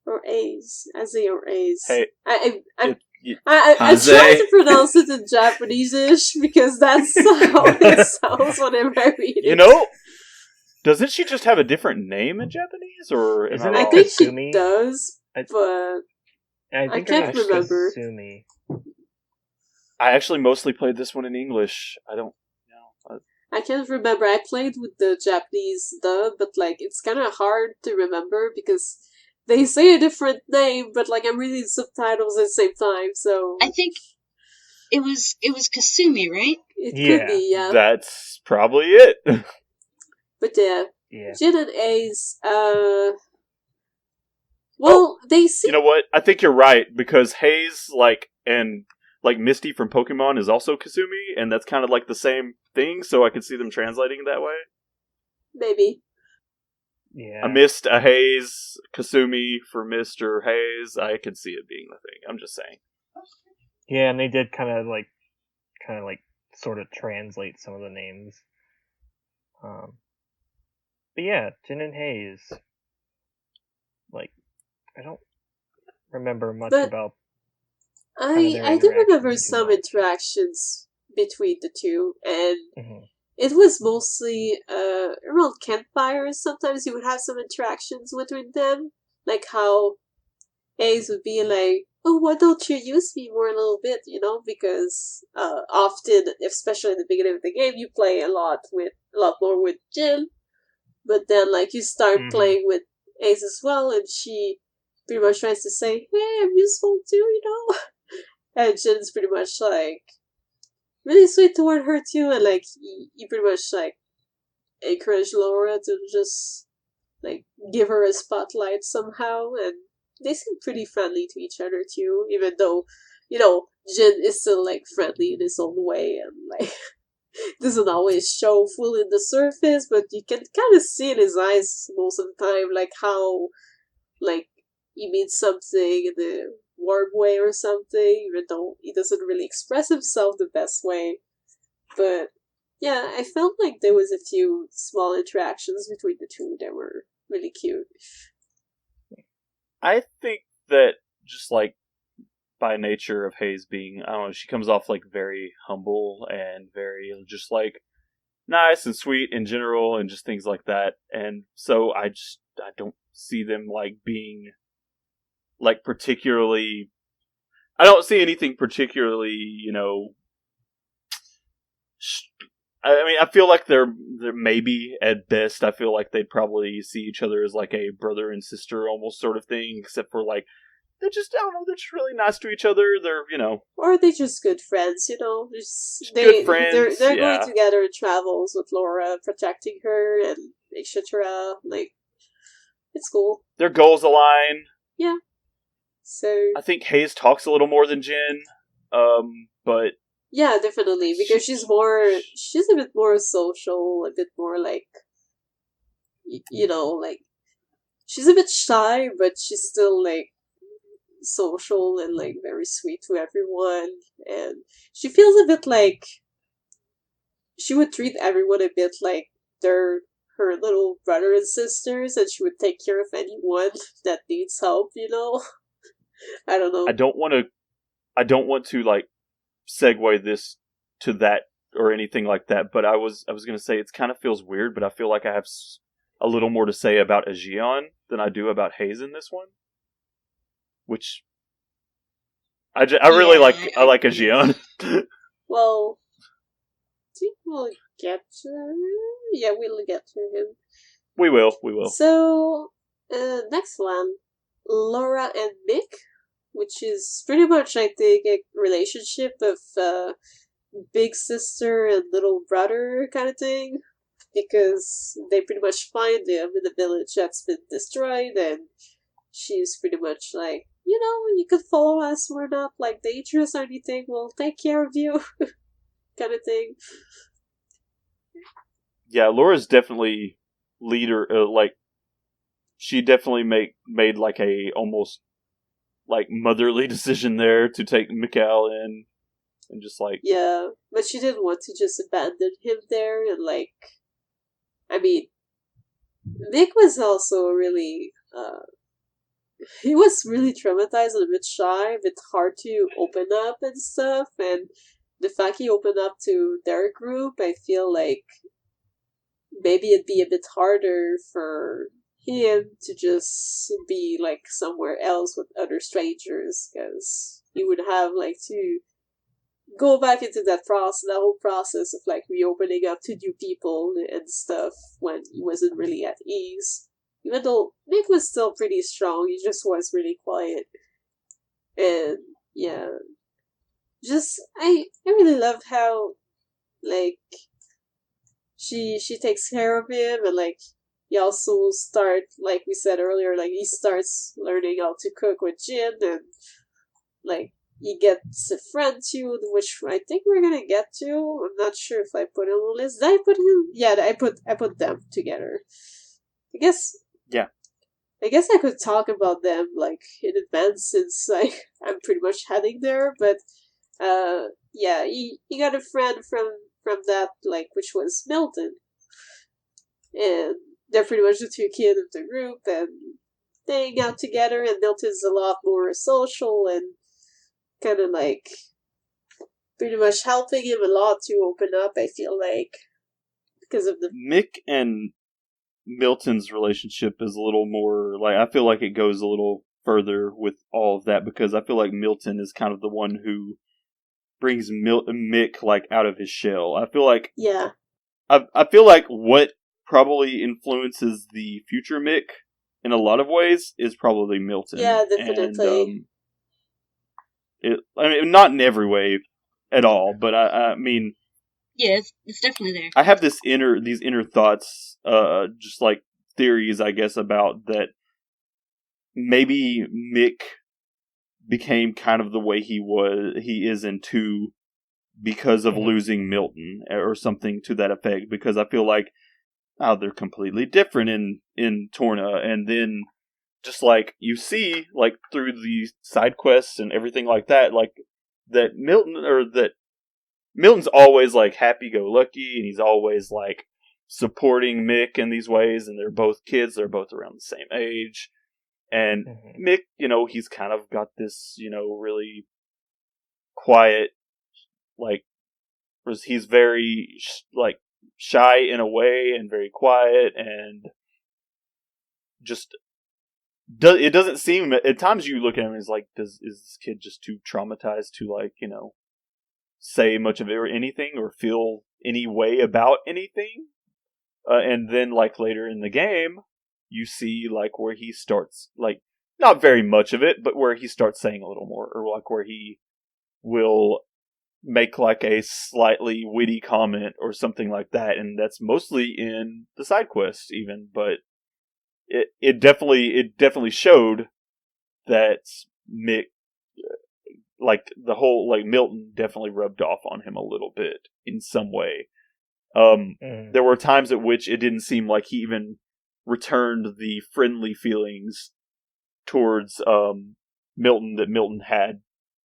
Or A's. Haze or A's. Hey. I'm trying to pronounce it in Japanese-ish because that's how it sounds whenever I read it. You know, doesn't she just have a different name in Japanese? Or I think she does, but I can't remember. I actually mostly played this one in English. I don't know. I can't remember. I played with the Japanese dub, but like it's kind of hard to remember because they say a different name, but like I'm reading subtitles at the same time. So I think it was Kasumi, right? it could be, yeah. That's probably it. But yeah, Yeah. Jin and Ace. Well, they seem. You know what? I think you're right because Haze, and Misty from Pokemon is also Kasumi, and that's kind of like the same thing. So I could see them translating it that way. Maybe. Yeah. Uh, A Mist, a Haze, Kasumi for Mist or Haze. I could see it being the thing. I'm just saying. Yeah, and they did kind of like sort of translate some of the names. But yeah, Jin and Haze. Like, I don't remember much But about. I do remember some interactions between the two, and Mm-hmm. it was mostly around campfires. Sometimes you would have some interactions between them, like how Ace would be like, "Oh, why don't you use me more a little bit?" You know, because often, especially in the beginning of the game, you play a lot more with Jin, but then like you start playing with Ace as well, and she pretty much tries to say, "Hey, I'm useful too," you know. And Jin's pretty much like really sweet toward her too, and like you pretty much like encourage Laura to just like give her a spotlight somehow, and they seem pretty friendly to each other too, even though, you know, Jin is still like friendly in his own way and like doesn't always show full in the surface, but you can kind of see in his eyes most of the time like how like he means something in a warm way or something, even though he doesn't really express himself the best way. But yeah, I felt like there was a few small interactions between the two that were really cute. I think that just like by nature of Haze being, I don't know, she comes off like very humble and very just like nice and sweet in general and just things like that. And so I don't see them like being like particularly, I don't see anything particularly, you know, I mean, I feel like they're maybe at best, I feel like they'd probably see each other as like a brother and sister almost sort of thing, except for like, they're just, I don't know, they're just really nice to each other. They're, you know. Or are they just good friends, you know? Good friends, they're yeah. going together in travels with Laura, protecting her and etc. Like, it's cool. Their goals align. Yeah. So I think Haze talks a little more than Jin, but yeah, definitely, because she's a bit more social, a bit more like, you know, like, she's a bit shy, but she's still like social and like very sweet to everyone, and she feels a bit like she would treat everyone a bit like they're her little brother and sisters, and she would take care of anyone that needs help, you know. I don't know. I don't want to like segue this to that or anything like that, but I was going to say it kind of feels weird, but I feel like I have a little more to say about Aegeon than I do about Haze in this one. Which I really like. I like Aegeon. Well, I think we'll get to him. Yeah, we'll get to him. We will. So, next one, Laura and Mick, which is pretty much, I think, a relationship of big sister and little brother kind of thing, because they pretty much find them in the village that's been destroyed, and she's pretty much like, you know, you could follow us, we're not like dangerous or anything, we'll take care of you, kind of thing. Yeah, Laura's definitely leader, like, she definitely made like a almost like motherly decision there to take Mikhail in, and just like, yeah, but she didn't want to just abandon him there, and like, I mean, Mick was also really he was really traumatized and a bit shy, a bit hard to open up and stuff, and the fact he opened up to their group, I feel like maybe it'd be a bit harder for him to just be like somewhere else with other strangers, because he would have like to go back into that whole process of like reopening up to new people and stuff when he wasn't really at ease. Even though Nick was still pretty strong, he just was really quiet. And yeah, just I really loved how like she takes care of him, and like he also like we said earlier, like he starts learning how to cook with Jin, and like he gets a friend too, which I think we're gonna get to. I'm not sure if I put it on the list. Did I put him? Yeah, I put them together. I guess. Yeah. I guess I could talk about them like in advance since I'm pretty much heading there, but yeah, he got a friend from that, like, which was Milton, and they're pretty much the two kids of the group, and they hang out together, and Milton's a lot more social and kind of like pretty much helping him a lot to open up, I feel like, because of the Mick and Milton's relationship is a little more like, I feel like it goes a little further with all of that, because I feel like Milton is kind of the one who brings Mick like out of his shell. I feel like I feel like what probably influences the future Mick in a lot of ways is probably Milton. Yeah, definitely. And, I mean, not in every way at all, but I mean, yeah, it's definitely there. I have these inner thoughts, just like theories, I guess, about that. Maybe Mick became kind of the way he is in 2 because of losing Milton, or something to that effect. Because I feel like, they're completely different in Torna, and then just like you see, like through the side quests and everything like that, like that Milton's always like happy-go-lucky, and he's always like supporting Mick in these ways, and they're both kids, they're both around the same age. And Mick, he's kind of got this, really quiet, like, he's very, like, shy in a way, and very quiet, and just, it doesn't seem, at times you look at him and it's like, is this kid just too traumatized to, like, say much of it or anything, or feel any way about anything? And then, like, later in the game, you see, like, where he starts, like, not very much of it, but where he starts saying a little more, or like where he will make like a slightly witty comment or something like that, and that's mostly in the side quests even, but it definitely showed that Mick, like the whole, like Milton definitely rubbed off on him a little bit in some way. There were times at which it didn't seem like he even returned the friendly feelings towards Milton that Milton had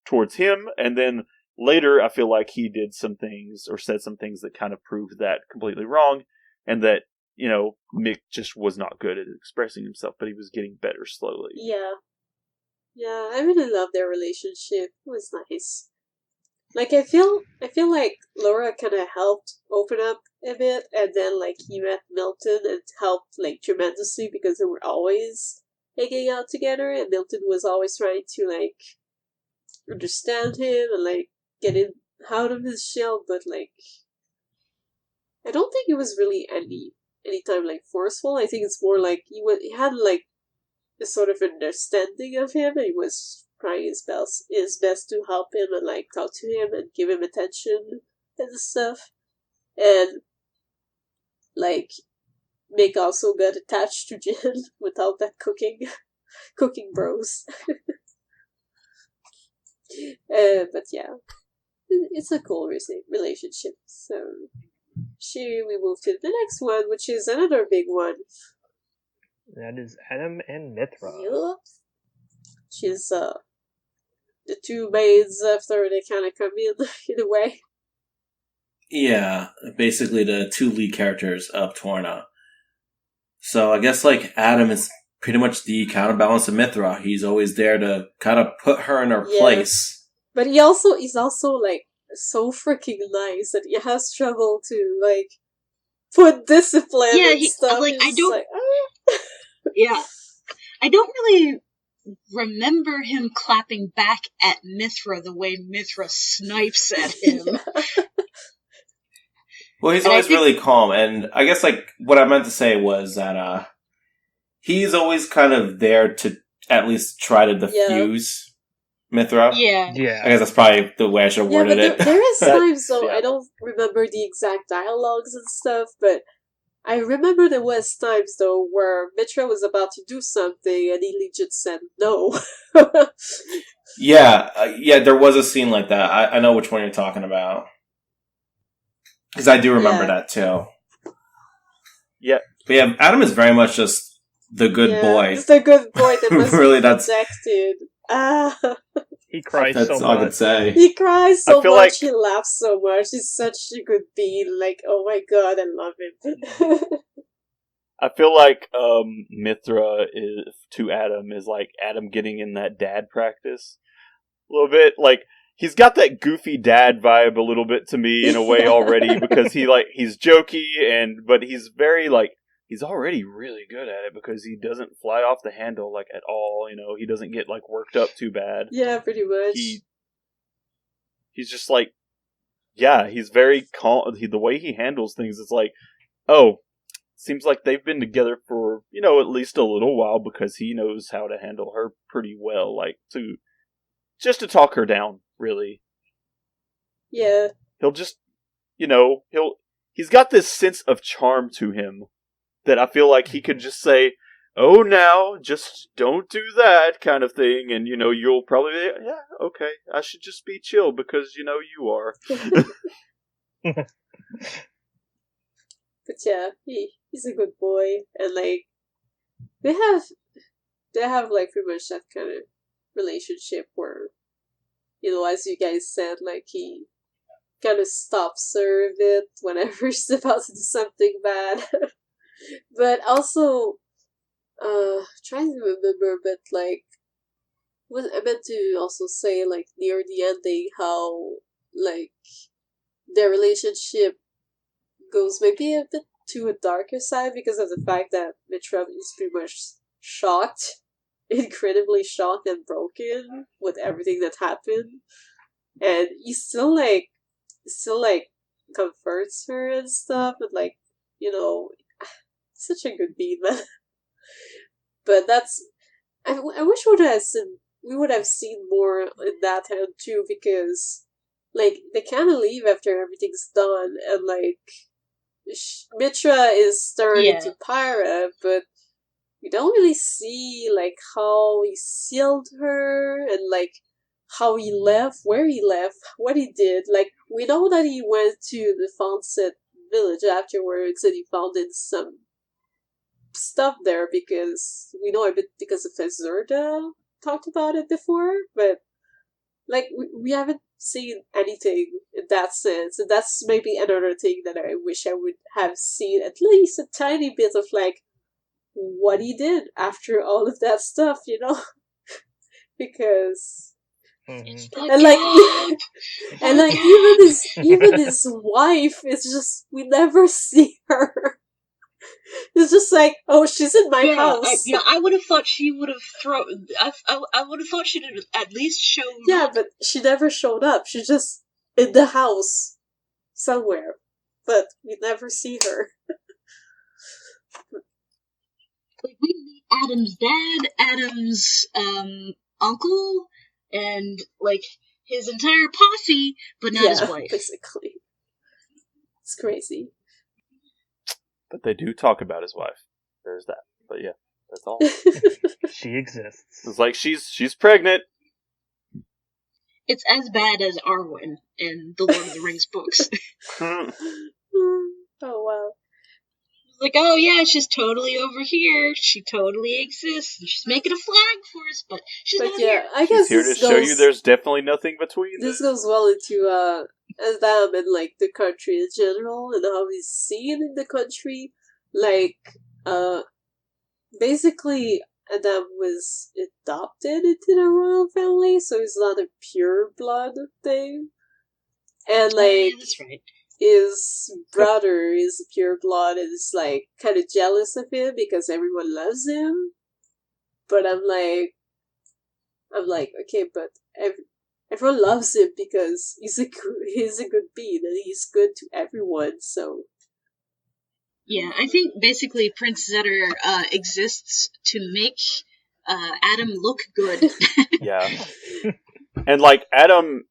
towards him, and then later I feel like he did some things or said some things that kind of proved that completely wrong, and that Mick just was not good at expressing himself, but he was getting better slowly. Yeah, I really love their relationship. It was nice. Like, I feel like Laura kind of helped open up a bit, and then, like, he met Milton and helped, like, tremendously, because they were always hanging out together, and Milton was always trying to, like, understand him and, like, get him out of his shell, but, like, I don't think it was really any time, like, forceful. I think it's more like he had, like, a sort of understanding of him, and he was trying his best to help him and, like, talk to him and give him attention and stuff. And, like, Mick also got attached to Jin without that cooking bros. But yeah, it's a cool relationship. So, we move to the next one, which is another big one. That is Adam and Mithra. Yep. She's the two maids after they kind of come in a way. Yeah, basically the 2 lead characters of Torna. So I guess, like, Adam is pretty much the counterbalance of Mithra. He's always there to kind of put her in her place. But he's also like so freaking nice that he has trouble to, like, put discipline and stuff. Like, I don't. Yeah, I don't really remember him clapping back at Mithra the way Mithra snipes at him. Well, he's always really calm, and I guess, like, what I meant to say was that, he's always kind of there to at least try to diffuse Mithra. Yeah. I guess that's probably the way I should have worded it. There is times, though, I don't remember the exact dialogues and stuff, but I remember there was times, though, where Mithra was about to do something, and he legit said no. Yeah, there was a scene like that. I know which one you're talking about. Because I do remember that, too. Yeah. But yeah, Adam is very much just the good boy. He's the good boy that must really, be protected. He cries so much. That's all I could say. He cries so much, like... he laughs so much. He's such a good bean. Like, oh my god, I love him. I feel like Mithra to Adam is like Adam getting in that dad practice a little bit. Like, he's got that goofy dad vibe a little bit to me in a way already because he's jokey but he's very he's already really good at it because he doesn't fly off the handle at all. He doesn't get worked up too bad. Yeah, pretty much. He's just he's very calm. The way he handles things is oh, seems like they've been together for at least a little while because he knows how to handle her pretty well. To talk her down. Really. Yeah. He'll just, he's got this sense of charm to him that I feel like he could just say, oh, now, just don't do that kind of thing. And, you'll probably be, yeah, okay, I should just be chill because, you are. But yeah, he's a good boy. And, they have pretty much that kind of relationship where, as you guys said, he kind of stops her a bit whenever she's about to do something bad. But also, trying to remember, but what I meant to also say, near the ending, how, their relationship goes maybe a bit to a darker side because of the fact that Mithra is pretty much shocked. Incredibly shocked and broken with everything that happened, and he still comforts her and stuff, and such a good beat, man. But that's I wish we would have seen more in that hand too, because they kind of leave after everything's done, and Mithra is starting to Pyra, but we don't really see how he sealed her and how he left, where he left, what he did. We know that he went to the Fawcett village afterwards and he found some stuff there because we know a bit because of Zerda talked about it before, but we haven't seen anything in that sense, and that's maybe another thing that I wish I would have seen at least a tiny bit of what he did after all of that stuff, because and even his wife is just, we never see her. It's just oh, she's in my house. I would have thought she would have thrown. I would have thought she'd have at least shown. Yeah, but she never showed up. She's just in the house somewhere, but we never see her. We meet Adam's dad, Adam's uncle, and his entire posse, but not his wife. Basically, it's crazy. But they do talk about his wife. There's that. But yeah, that's all. She exists. It's she's pregnant. It's as bad as Arwen in the Lord of the Rings books. Oh wow. Oh yeah, she's totally over here. She totally exists. And she's making a flag for us, but she's not here. I guess she's here to show you there's definitely nothing between this goes well into Adam and the country in general and how he's seen in the country. Basically Adam was adopted into the royal family, so he's not a pure blood thing. And yeah, that's right. His brother is pure blood and is kind of jealous of him because everyone loves him. But I'm I'm like, okay, but everyone loves him because he's a good being and he's good to everyone. So yeah, I think basically Prince Zetter exists to make Adam look good. Yeah, and like Adam,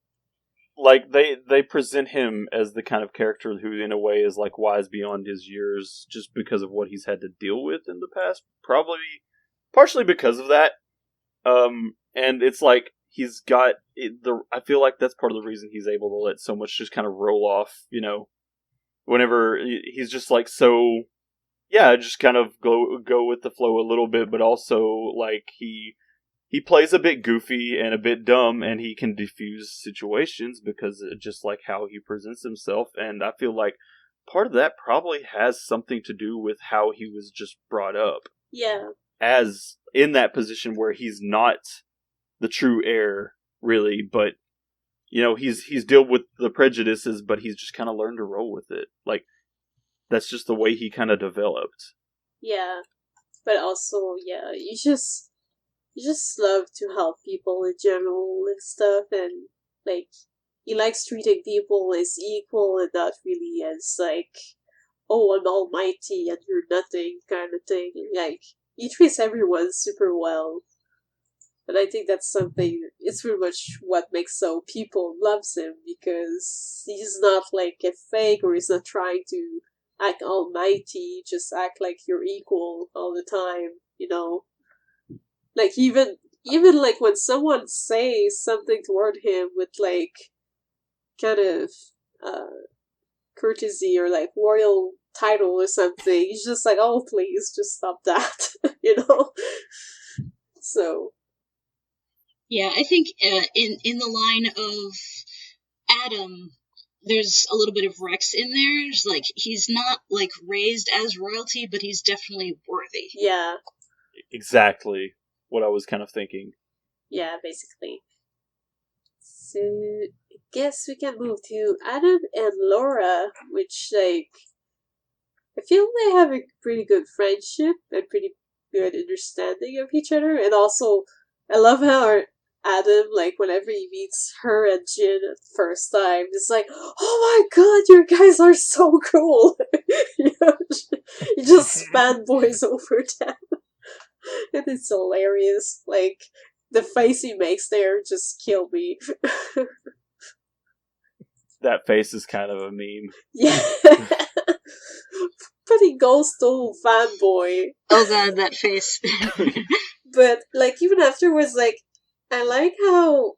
like they present him as the kind of character who, in a way, is like wise beyond his years, just because of what he's had to deal with in the past. Probably, partially because of that. And it's like he's got I feel like that's part of the reason he's able to let so much just kind of roll off, you know, whenever he's just like so, yeah, just kind of go with the flow a little bit, but also like he plays a bit goofy and a bit dumb, and he can diffuse situations because of just like how he presents himself. And I feel like part of that probably has something to do with how he was just brought up. Yeah. As in that position where he's not the true heir, really, but you know, he's dealt with the prejudices, but he's just kind of learned to roll with it. Like, that's just the way he kind of developed. Yeah, but also, yeah, you just love to help people in general and stuff, and like he likes treating people as equal and not really as like, oh, I'm almighty and you're nothing kind of thing. Like, he treats everyone super well. And I think that's something, it's pretty much what makes so people loves him, because he's not like a fake, or he's not trying to act almighty, just act like you're equal all the time, you know? Like, even like when someone says something toward him with like kind of courtesy or like royal title or something, he's just like, oh, please, just stop that, you know? So... Yeah, I think in the line of Adam, there's a little bit of Rex in there. It's like, he's not like raised as royalty, but he's definitely worthy. Yeah. Exactly what I was kind of thinking. Yeah, basically. So, I guess we can move to Adam and Laura, which, like, I feel they have a pretty good friendship and pretty good understanding of each other. And also, I love how Adam, like, whenever he meets her and Jin at the first time, it's like, oh my god, you guys are so cool! You know, he just fanboys over them. And it's hilarious. Like, the face he makes there just killed me. That face is kind of a meme. Yeah. But he goes to fanboy. Oh god, that face. But, like, even afterwards, like, I like how,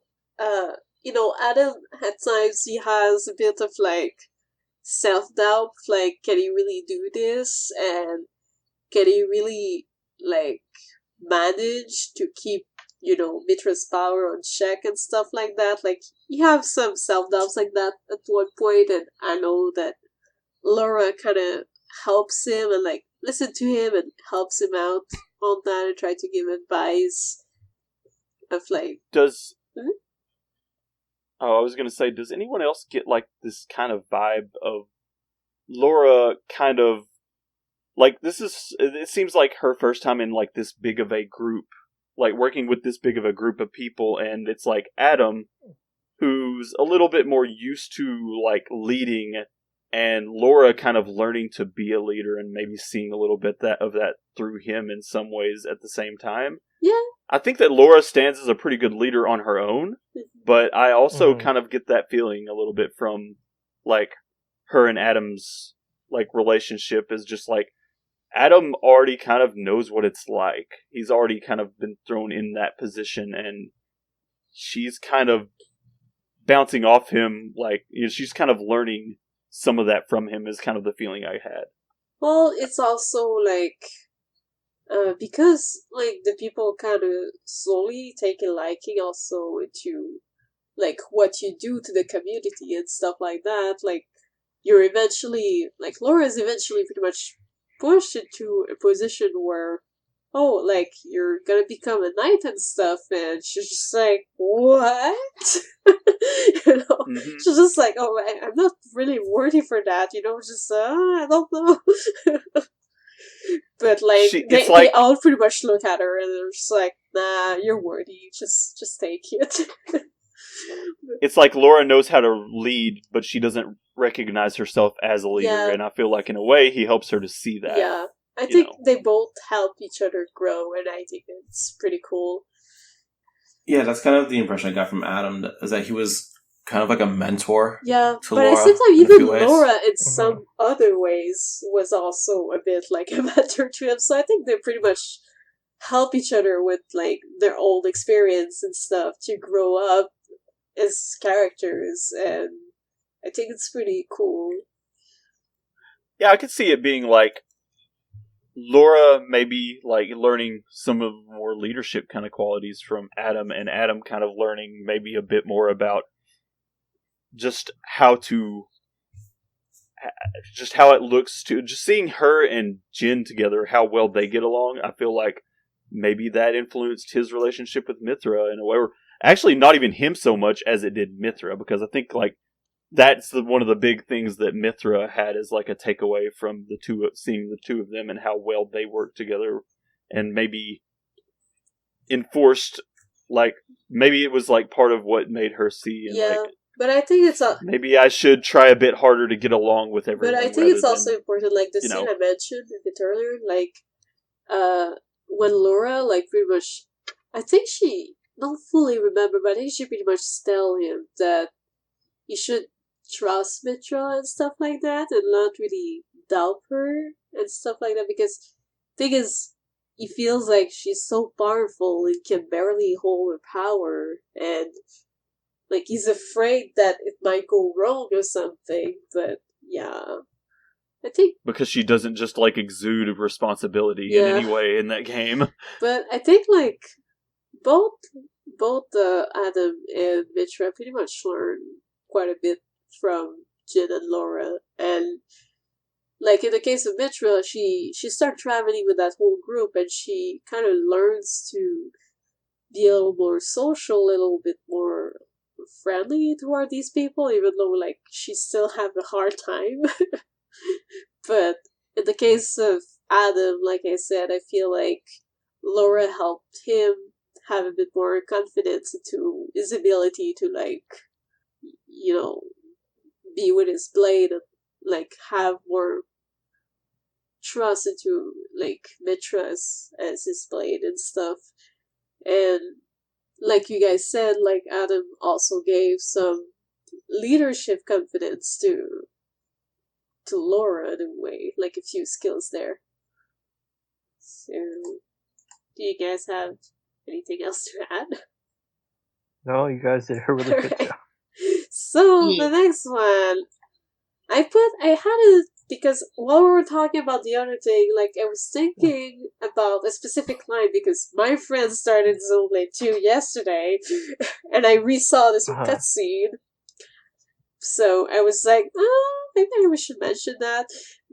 you know, Adam, at times, he has a bit of, like, self-doubt, like, can he really do this? And can he really, like, manage to keep, you know, Mitra's power on check and stuff like that? Like, he has some self-doubts like that at one point, and I know that Laura kind of helps him and, like, listen to him and helps him out on that and try to give advice. Of like, oh, I was gonna say, does anyone else get like this kind of vibe of Laura kind of like, this is, it seems like her first time in like this big of a group, like working with this big of a group of people, and it's like Adam, who's a little bit more used to like leading, and Laura kind of learning to be a leader and maybe seeing a little bit of that through him in some ways at the same time. Yeah. I think that Laura stands as a pretty good leader on her own, but I also kind of get that feeling a little bit from, like, her and Adam's, like, relationship is just, like, Adam already kind of knows what it's like. He's already kind of been thrown in that position, and she's kind of bouncing off him, like, you know, she's kind of learning some of that from him is kind of the feeling I had. Well, it's also, like, because, like, the people kind of slowly take a liking also to, like, what you do to the community and stuff like that. Like, you're eventually, like, Laura's eventually pretty much pushed into a position where, oh, like, you're gonna become a knight and stuff, and she's just like, what? You know? Mm-hmm. She's just like, oh, I'm not really worthy for that, you know, just, I don't know. But, like, they all pretty much look at her and they're just like, nah, you're worthy, just take it. It's like Laura knows how to lead, but she doesn't recognize herself as a leader, and I feel like in a way he helps her to see that. Yeah, I think they both help each other grow, and I think it's pretty cool. Yeah, that's kind of the impression I got from Adam, is that he was kind of like a mentor. Yeah, to but Laura, at the same time, even Laura, in Mm-hmm. some other ways, was also a bit like a mentor to him. So I think they pretty much help each other with like their old experience and stuff to grow up as characters, and I think it's pretty cool. Yeah, I could see it being like Laura maybe like learning some of the more leadership kind of qualities from Adam, and Adam kind of learning maybe a bit more about just how it looks to just seeing her and Jin together, how well they get along. I feel like maybe that influenced his relationship with Mithra in a way, or actually not even him so much as it did Mithra, because I think like that's one of the big things that Mithra had as like a takeaway from seeing the two of them and how well they work together, and maybe enforced, like maybe it was like part of what made her see. And like, but I think it's maybe I should try a bit harder to get along with everyone. But I think it's also important, like the scene I mentioned a bit earlier, like when Laura like pretty much, I think she don't fully remember, but I think she pretty much tell him that he should trust Mitra and stuff like that, and not really doubt her and stuff like that, because thing is, he feels like she's so powerful and can barely hold her power, and like he's afraid that it might go wrong or something. But yeah, I think because she doesn't just like exude responsibility in any way in that game. But I think like both Adam and Mitra pretty much learn quite a bit from Jin and Laura, and like in the case of Mitra, she started traveling with that whole group, and she kind of learns to be a little more social, a little bit more friendly toward these people, even though like she still have a hard time. But in the case of Adam, like I said, I feel like Laura helped him have a bit more confidence into his ability to like, you know, be with his blade and like have more trust into like Mitra as his blade and stuff. And like you guys said, like Adam also gave some leadership confidence to Laura in a way, like a few skills there. So, do you guys have anything else to add? No, you guys did a really good job. So, the next one, I had it because while we were talking about the other thing, like I was thinking about a specific line because my friend started Xenoblade 2 yesterday, and I resaw this cutscene. So I was like, oh, maybe we should mention that.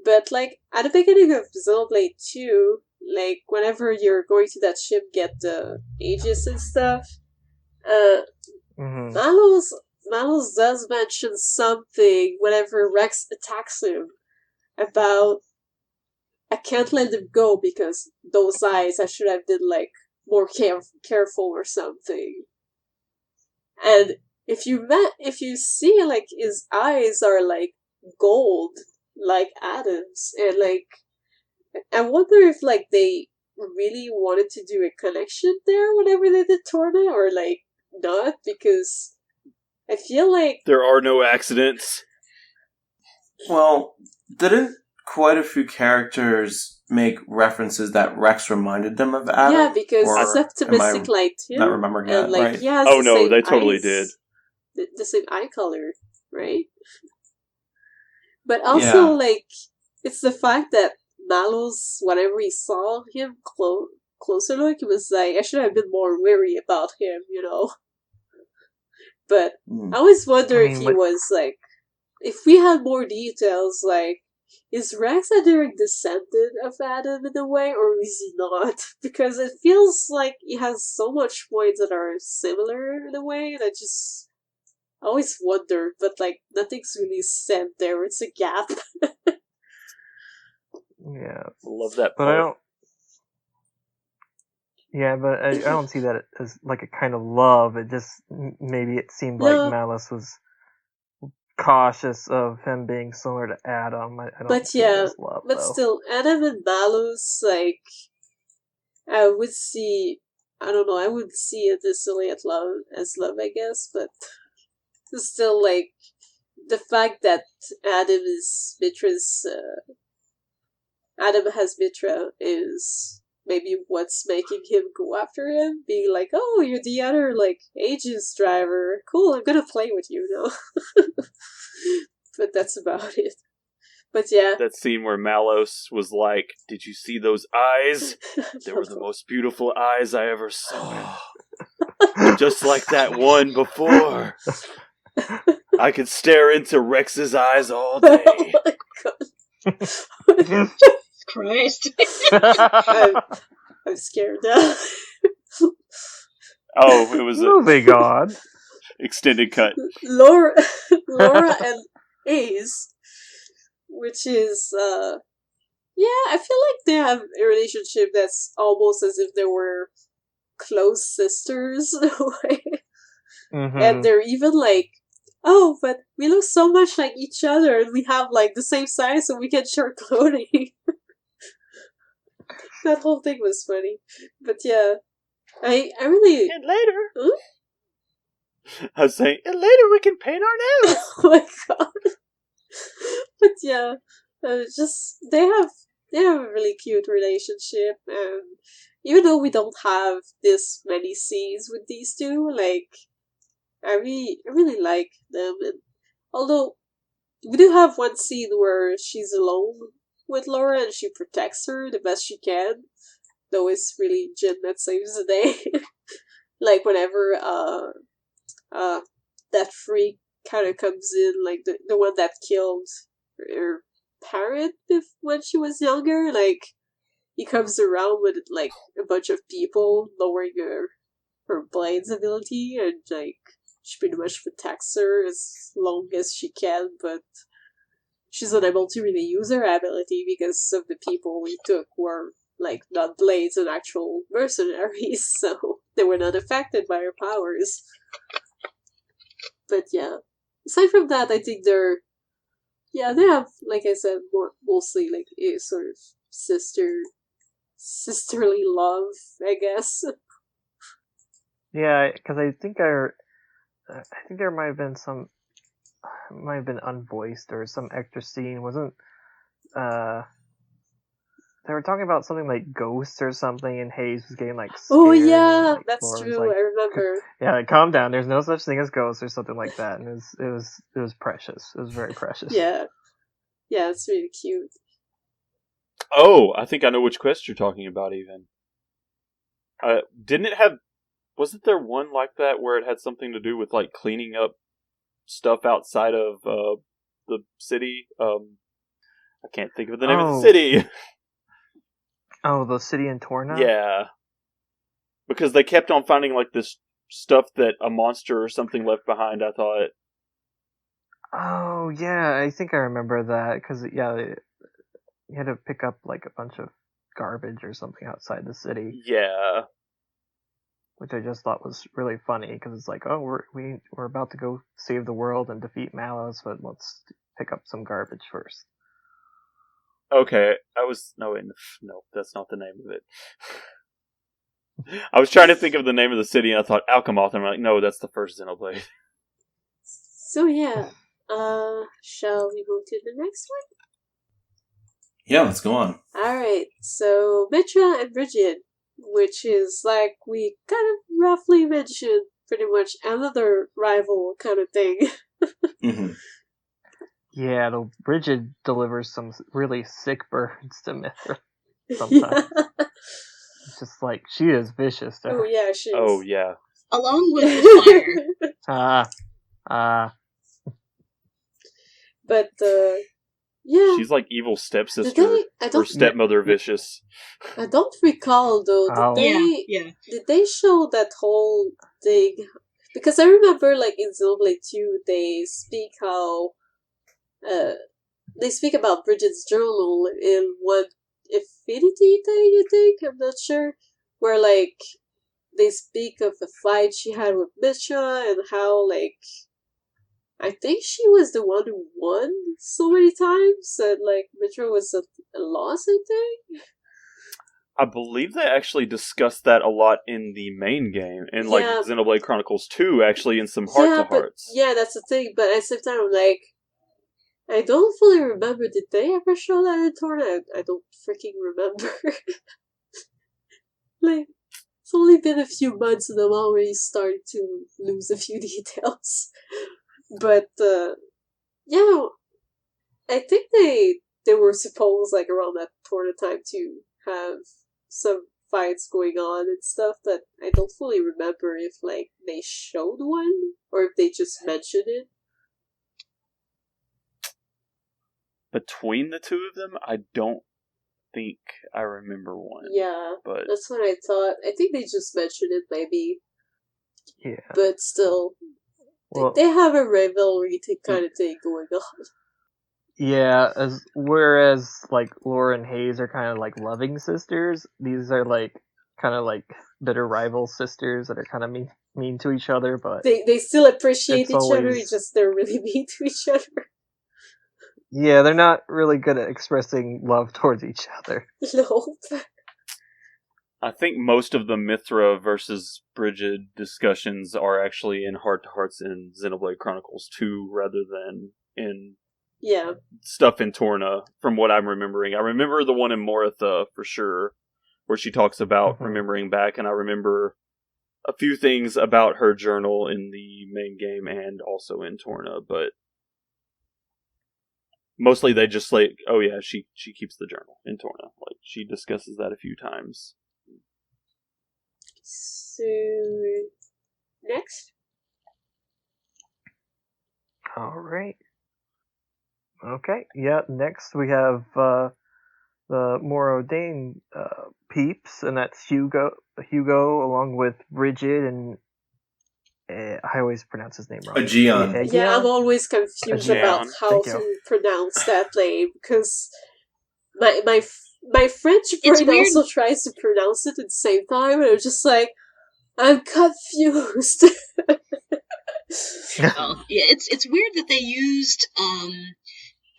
But like at the beginning of Xenoblade 2, like whenever you're going to that ship, get the Aegis and stuff, Malus does mention something whenever Rex attacks him about I can't let him go because those eyes, I should have been like more careful or something. And if you see like his eyes are like gold, like Adam's, and like I wonder if like they really wanted to do a connection there whenever they did Torna, or like not, because I feel like there are no accidents. Well, didn't quite a few characters make references that Rex reminded them of Adam? Yeah, because Septimistic liked him. Not remembering that, like, right? He has oh no, they totally eyes, did. The same eye color, right? But also, like, it's the fact that Malus, whenever he saw him closer look, he was like, I should have been more wary about him, you know? But I always wonder if he was like, if we had more details, like, is Rex a direct descendant of Adam in a way, or is he not? Because it feels like he has so much points that are similar in a way, that just I always wonder, but like nothing's really said there. It's a gap. Yeah, love that. But I don't. Yeah, but I don't see that as like a kind of love. It just maybe it seemed like Malice was cautious of him being similar to Adam. I don't see it as love, but though. Still, Adam and Malus, like, I would see. I don't know. I would see it as love, I guess. But still, like, the fact that Adam is Mitra's. Adam has Mitra is maybe what's making him go after him, being like, "Oh, you're the other like Aegis driver. Cool, I'm gonna play with you now." But that's about it. But yeah, that scene where Malos was like, "Did you see those eyes? They were the most beautiful eyes I ever saw. Just like that one before. I could stare into Rex's eyes all day." Oh my god. Christ. I'm scared now. Oh, it was moving on. Extended cut. Laura and Ace, which is I feel like they have a relationship that's almost as if they were close sisters in a way. Mm-hmm. And they're even like, "Oh, but we look so much like each other and we have like the same size so we can share clothing." That whole thing was funny. But yeah, I really... And later... Huh? I was saying, and later we can paint our nails! Oh my god. But yeah, just, they have a really cute relationship, and even though we don't have this many scenes with these two, like, I really like them, and although we do have one scene where she's alone with Laura and she protects her the best she can, though it's really Jin that saves the day. Like whenever that freak kind of comes in, like the one that killed her parent when she was younger, like he comes around with like a bunch of people lowering her blades ability, and like she pretty much protects her as long as she can, but she's unable to really use her ability because of the people we took were like not blades and actual mercenaries, so they were not affected by her powers. But yeah, aside from that, I think they have, like I said, mostly like a sort of sisterly love, I guess. Yeah, because I think there might have been unvoiced or some extra scene. Wasn't they were talking about something like ghosts or something, and Hayes was getting like scared. Oh yeah, and, like, that's Laura true. like, I remember. Yeah, like, calm down. There's no such thing as ghosts or something like that, and it was precious. It was very precious. Yeah, it's really cute. Oh, I think I know which quest you're talking about. Even didn't it have? Wasn't there one like that where it had something to do with like cleaning up stuff outside of the city? I can't think of the name of the city. Oh, the city in Torna? Yeah. Because they kept on finding like this stuff that a monster or something left behind, I thought. Oh, yeah, I think I remember that, because, yeah, you had to pick up like a bunch of garbage or something outside the city. Yeah. Which I just thought was really funny, because it's like, oh, we're about to go save the world and defeat Malos, but let's pick up some garbage first. Okay, no, that's not the name of it. I was trying to think of the name of the city, and I thought Alchemoth, and I'm like, no, that's the first Xenoblade. So yeah, shall we move to the next one? Yeah, let's go on. Alright, so Mitra and Bridget, which is, like we kind of roughly mentioned, pretty much another rival kind of thing. Mm-hmm. Yeah, Bridget delivers some really sick burns to Mithra sometimes. Yeah. It's just like, she is vicious to her. Oh yeah, she is. Oh yeah. Along with the fire. But, yeah. She's like evil stepsister or stepmother vicious. I don't recall though. Did they show that whole thing? Because I remember, like in Xenoblade 2, they speak about Bridget's journal in one Affinity thing, I think. I'm not sure. where like they speak of the fight she had with Mitsuda and how like I think she was the one who won so many times and like Mitsuda was a loss, I think. I believe they actually discussed that a lot in the main game, in like Xenoblade Chronicles 2, actually, in some heart-to-hearts. Yeah, that's the thing, but at the same time, I'm like, I don't fully remember, did they ever show that in Torna? I don't freaking remember. Like, it's only been a few months and I'm already starting to lose a few details. But, yeah, I think they were supposed, like, around that Torna time to have some fights going on and stuff that I don't fully remember if, like, they showed one or if they just mentioned it. Between the two of them, I don't think I remember one. Yeah, but that's what I thought. I think they just mentioned it, maybe. Yeah. But still, well, they have a rivalry kind of thing going on. Yeah, whereas like Laura and Hayes are kind of like loving sisters, these are like kind of like bitter rival sisters that are kind of mean to each other, but they still appreciate each other. It's just they're really mean to each other. Yeah, they're not really good at expressing love towards each other. No. I think most of the Mithra versus Brigid discussions are actually in heart-to-hearts in Xenoblade Chronicles 2 rather than in stuff in Torna, from what I'm remembering. I remember the one in Moritha, for sure, where she talks about remembering back, and I remember a few things about her journal in the main game and also in Torna, but mostly they just like, oh yeah, she keeps the journal in Torna. Like, she discusses that a few times. So, next? Alright. Okay, yeah, next we have the more ordained peeps, and that's Hugo along with Bridget and I always pronounce his name wrong. Aegeon. Yeah, I'm always confused about how to pronounce that name, because my French brain also tries to pronounce it at the same time, and I'm just like, I'm confused. It's weird that they used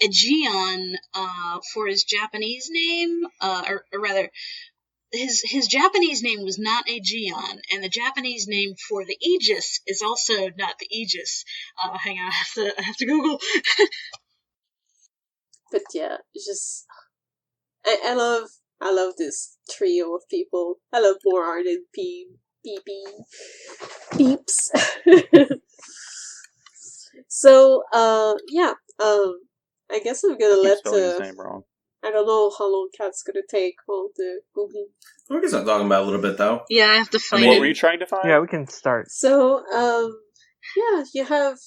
Aegeon for his Japanese name, or rather, his Japanese name was not Aegeon, and the Japanese name for the Aegis is also not the Aegis. Hang on, I have to Google. But yeah, it's just I love this trio of people. I love more art and peeps. So I guess I'm gonna let his name wrong. I don't know how long Kat's gonna take on the Google. I guess I'm talking about a little bit though. Yeah, I have to find What were you trying to find? Yeah, we can start. So, you have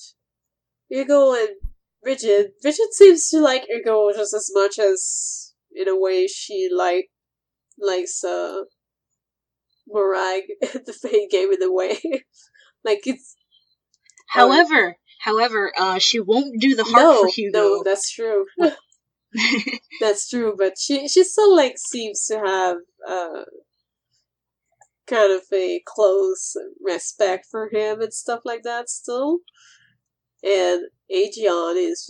Hugo and Bridget. Bridget seems to like Hugo just as much as, in a way, she likes Morag in the main game in a way. Like, it's... However, she won't do the heart for Hugo. No, that's true. That's true, but she still like seems to have kind of a close respect for him and stuff like that still. And Aegeon is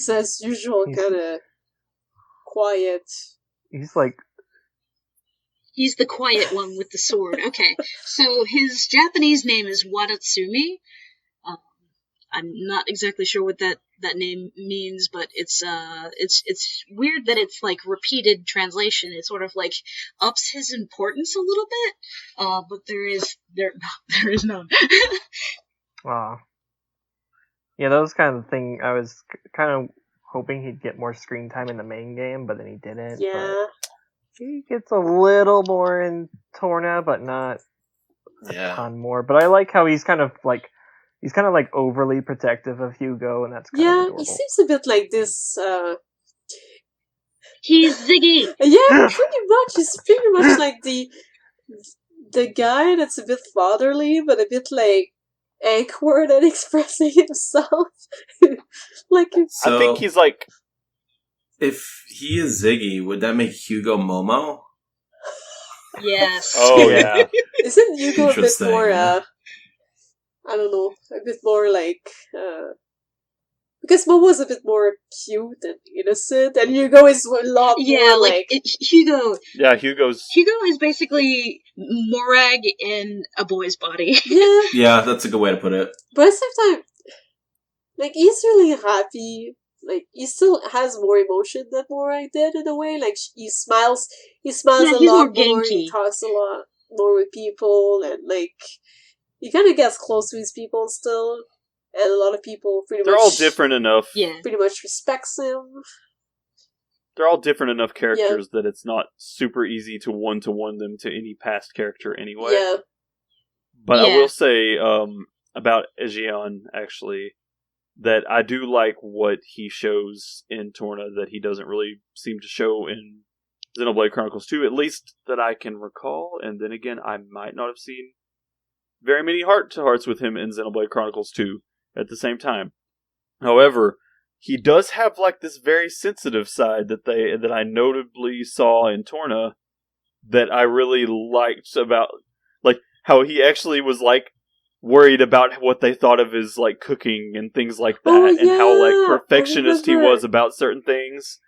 as usual kind of quiet. He's the quiet one with the sword. Okay, so his Japanese name is Wadatsumi. I'm not exactly sure what that name means, but it's weird that it's like repeated translation. It sort of like ups his importance a little bit, but there is none. Wow. Yeah, that was kind of the thing. I was kind of hoping he'd get more screen time in the main game, but then he didn't. Yeah. But he gets a little more in Torna, but not a ton more. But I like how he's kind of like overly protective of Hugo, and that's kind of adorable. He seems a bit like this. He's Ziggy. Yeah, pretty much. He's pretty much like the guy that's a bit fatherly, but a bit like awkward at expressing himself. Like, so, I think he's like. If he is Ziggy, would that make Hugo Momo? Yes. Oh yeah. Isn't Hugo a bit Interesting, more, yeah. I don't know, a bit more like, because Momo's a bit more cute and innocent, and Hugo is a lot more like... Hugo... Yeah, Hugo is basically Morag in a boy's body. Yeah. Yeah, that's a good way to put it. But at the same time, like, he's really happy. Like, he still has more emotion than Morag did, in a way. Like, he smiles a lot more, he talks a lot more with people, and, like, he kind of gets close to his people still. And a lot of people They're all different enough. Yeah. Pretty much respects him. They're all different enough characters that it's not super easy to one them to any past character anyway. Yeah. But I will say about Egeon, actually, that I do like what he shows in Torna that he doesn't really seem to show in Xenoblade Chronicles 2, at least that I can recall. And then again, I might not have seen very many heart-to-hearts with him in Xenoblade Chronicles 2 at the same time. However, he does have like this very sensitive side that I notably saw in Torna that I really liked about, like, how he actually was like worried about what they thought of his like cooking and things like that, and how like perfectionist he was about certain things.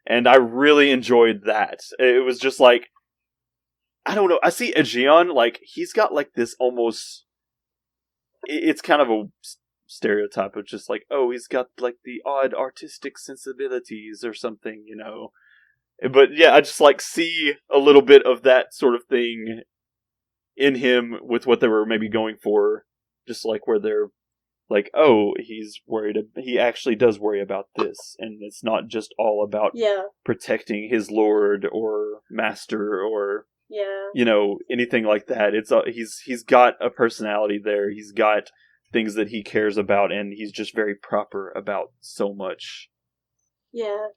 And I really enjoyed that. It was just like, I don't know, I see Egeon, like, he's got like this almost, it's kind of a stereotype of just like, oh, he's got like the odd artistic sensibilities or something, you know. But yeah, I just like see a little bit of that sort of thing in him with what they were maybe going for, just like where they're like, oh, he's worried, he actually does worry about this, and it's not just all about protecting his lord or master or you know, anything like that. It's he's got a personality there, he's got things that he cares about, and he's just very proper about so much. Yeah.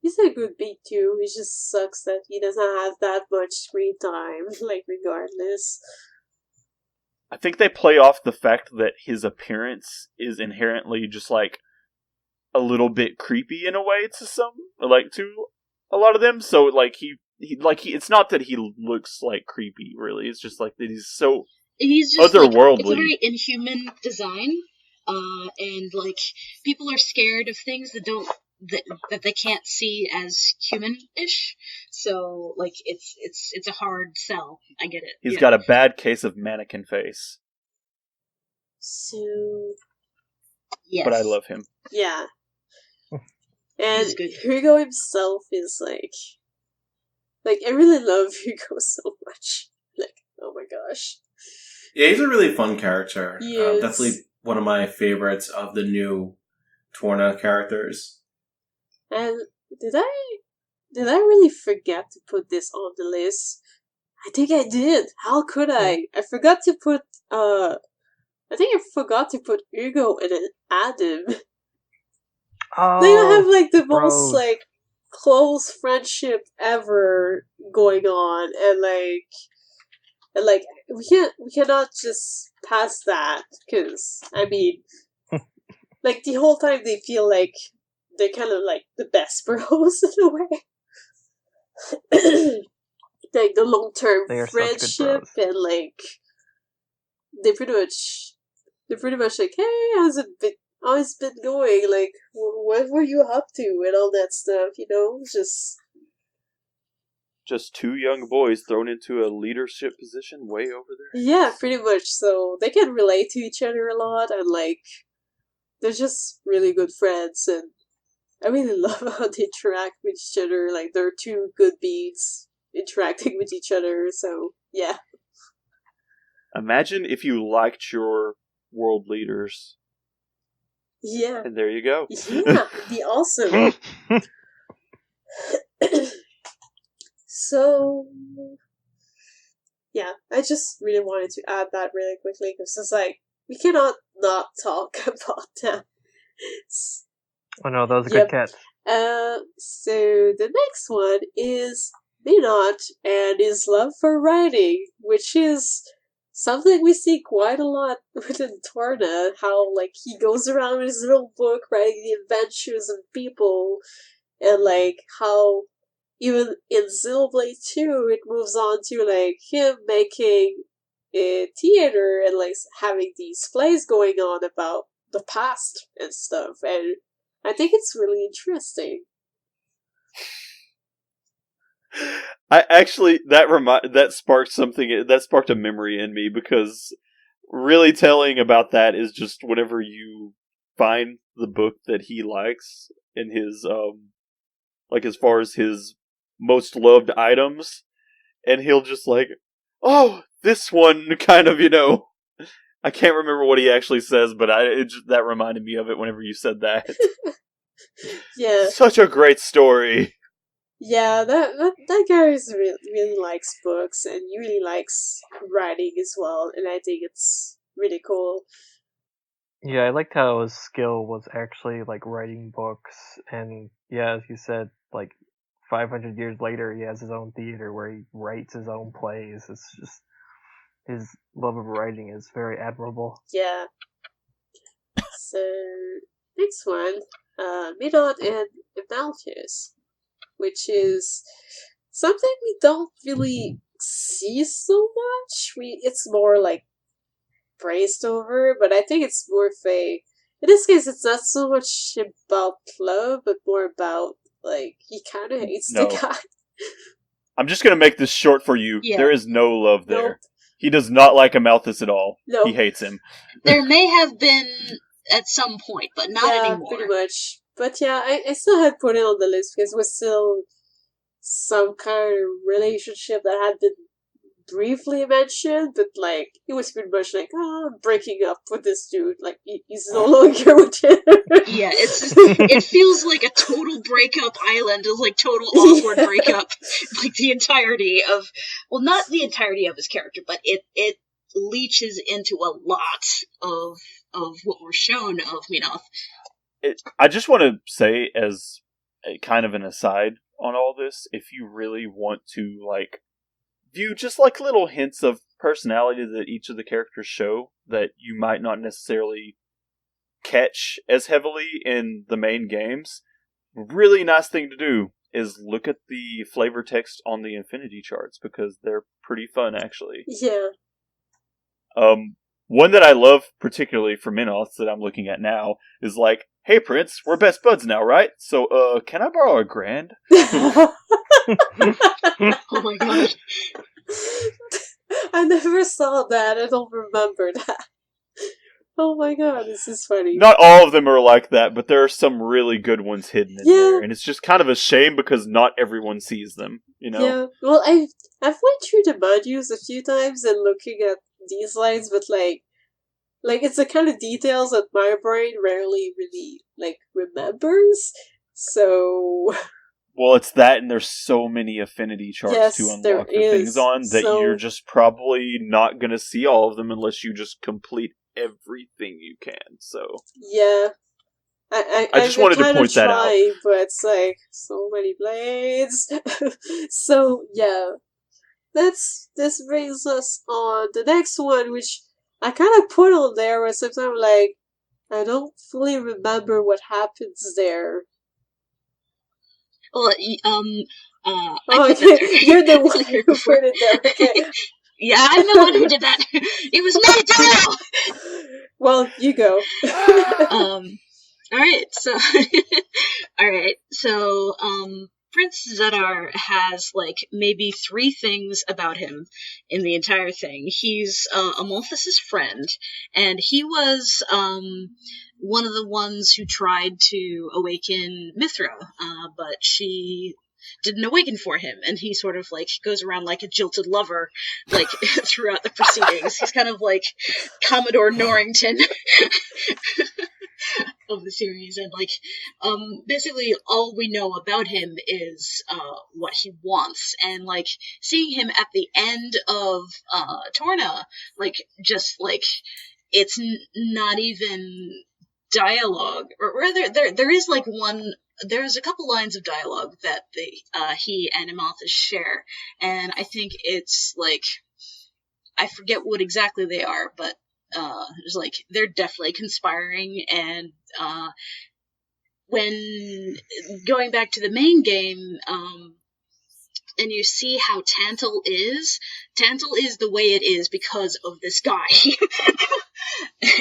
He's a good beat too. It just sucks that he doesn't have that much screen time, like, regardless. I think they play off the fact that his appearance is inherently just like a little bit creepy in a way to a lot of them. So like he it's not that he looks like creepy, really. It's just like that he's just otherworldly. Like, it's a very inhuman design, and like people are scared of things that they can't see as human-ish. So like it's a hard sell. I get it. He's got a bad case of mannequin face. So yes, but I love him. Yeah, and Hugo himself is like I really love Hugo so much. Like, oh my gosh. Yeah, he's a really fun character. Yes. Definitely one of my favorites of the new Torna characters. And did I really forget to put this on the list? I think I did. How could I? I forgot to put Hugo and then Adam. Oh, They have like the most like close friendship ever going on, and we cannot just pass that, because I mean, like, the whole time they feel like they're kind of like the best bros in a way. Like the long-term friendship, and like they're pretty much like, hey, how's it been going? Like, what were you up to and all that stuff? You know, just two young boys thrown into a leadership position way over there. Yeah, pretty much. So they can relate to each other a lot, and like they're just really good friends, and I really love how they interact with each other. Like, they're two good beats interacting with each other, so yeah. Imagine if you liked your world leaders. Yeah. And there you go. Yeah, it'd be awesome. So, yeah, I just really wanted to add that really quickly, because it's like, we cannot not talk about them. Oh no, that was a good catch. So the next one is Minot and his love for writing, which is something we see quite a lot within Torna. How, like, he goes around with his little book writing the adventures of people, and like how even in Xenoblade 2, it moves on to like him making a theater and like having these plays going on about the past and stuff, and I think it's really interesting. I actually that sparked a memory in me, because really telling about that is just whenever you find the book that he likes in his like as far as his most loved items, and he'll just like, oh, this one kind of, I can't remember what he actually says, but that reminded me of it whenever you said that. Yeah. Such a great story. Yeah, that guy really likes books, and he really likes writing as well, and I think it's really cool. Yeah, I liked how his skill was actually like writing books, and yeah, as you said, like 500 years later, he has his own theater where he writes his own plays. It's just, his love of writing is very admirable. Yeah. So, next one, Midon and Malchus, which is something we don't really see so much. It's more like praised over, but I think it's more of a, in this case, it's not so much about love, but more about, like, he kind of hates the guy. I'm just going to make this short for you. Yeah. There is no love there. Nope. He does not like Amalthus at all. Nope. He hates him. There may have been at some point, but not anymore. Pretty much. But yeah, I still had put it on the list because it was still some kind of relationship that had been briefly mentioned, but like it was pretty much like, I'm breaking up with this dude. Like he's no longer with him. Yeah, it feels like a total breakup island, of like total awkward breakup. Like the entirety of, well, not the entirety of his character, but it leaches into a lot of what we're shown of Minoth. I just want to say, as a kind of an aside on all this, if you really want to like view just like little hints of personality that each of the characters show that you might not necessarily catch as heavily in the main games, really nice thing to do is look at the flavor text on the Infinity charts, because they're pretty fun actually. Yeah. One that I love particularly for Minoth that I'm looking at now is like, hey Prince, we're best buds now, right? So can I borrow $1,000? Oh my god. I never saw that. I don't remember that. Oh my god, this is funny. Not all of them are like that, but there are some really good ones hidden in there. And it's just kind of a shame because not everyone sees them, Yeah, well, I've went through the menus a few times and looking at these lines, but like it's the kind of details that my brain rarely really like remembers. So well, it's that, and there's so many affinity charts to unlock the things on that you're just probably not gonna see all of them unless you just complete everything you can. So yeah, I just wanted to point that out. But it's like so many blades. So yeah, this brings us on the next one, which I kind of put on there, but sometimes like I don't fully remember what happens there. Well, you're the one who put it there. Okay. Yeah, I'm the one who did that. It was my deal. Well, you go. All right. So, Prince Zedar has like maybe 3 things about him in the entire thing. He's Amalthus's friend, and he was one of the ones who tried to awaken Mithra, but she didn't awaken for him, and he sort of like goes around like a jilted lover like throughout the proceedings. He's kind of like Commodore Norrington of the series, and like basically all we know about him is what he wants, and like seeing him at the end of Torna, like just like it's not even dialogue, or rather there is like there's a couple lines of dialogue that he and Amalthus share, and I think it's like, I forget what exactly they are, but there's like, they're definitely conspiring, and when going back to the main game, and you see how Tantal is the way it is because of this guy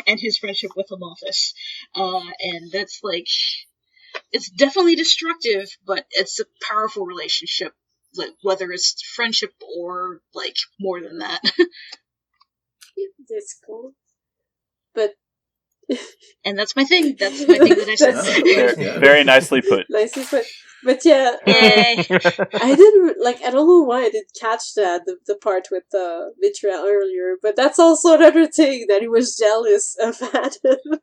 and his friendship with Amalthus. And that's like, it's definitely destructive, but it's a powerful relationship, like whether it's friendship or like more than that. That's cool. But and that's my thing. That's my thing that I said. Very nicely put. Nicely put. But yeah, Yay. I didn't like. I don't know why I didn't catch that the part with Mitra earlier. But that's also another thing that he was jealous of Adam.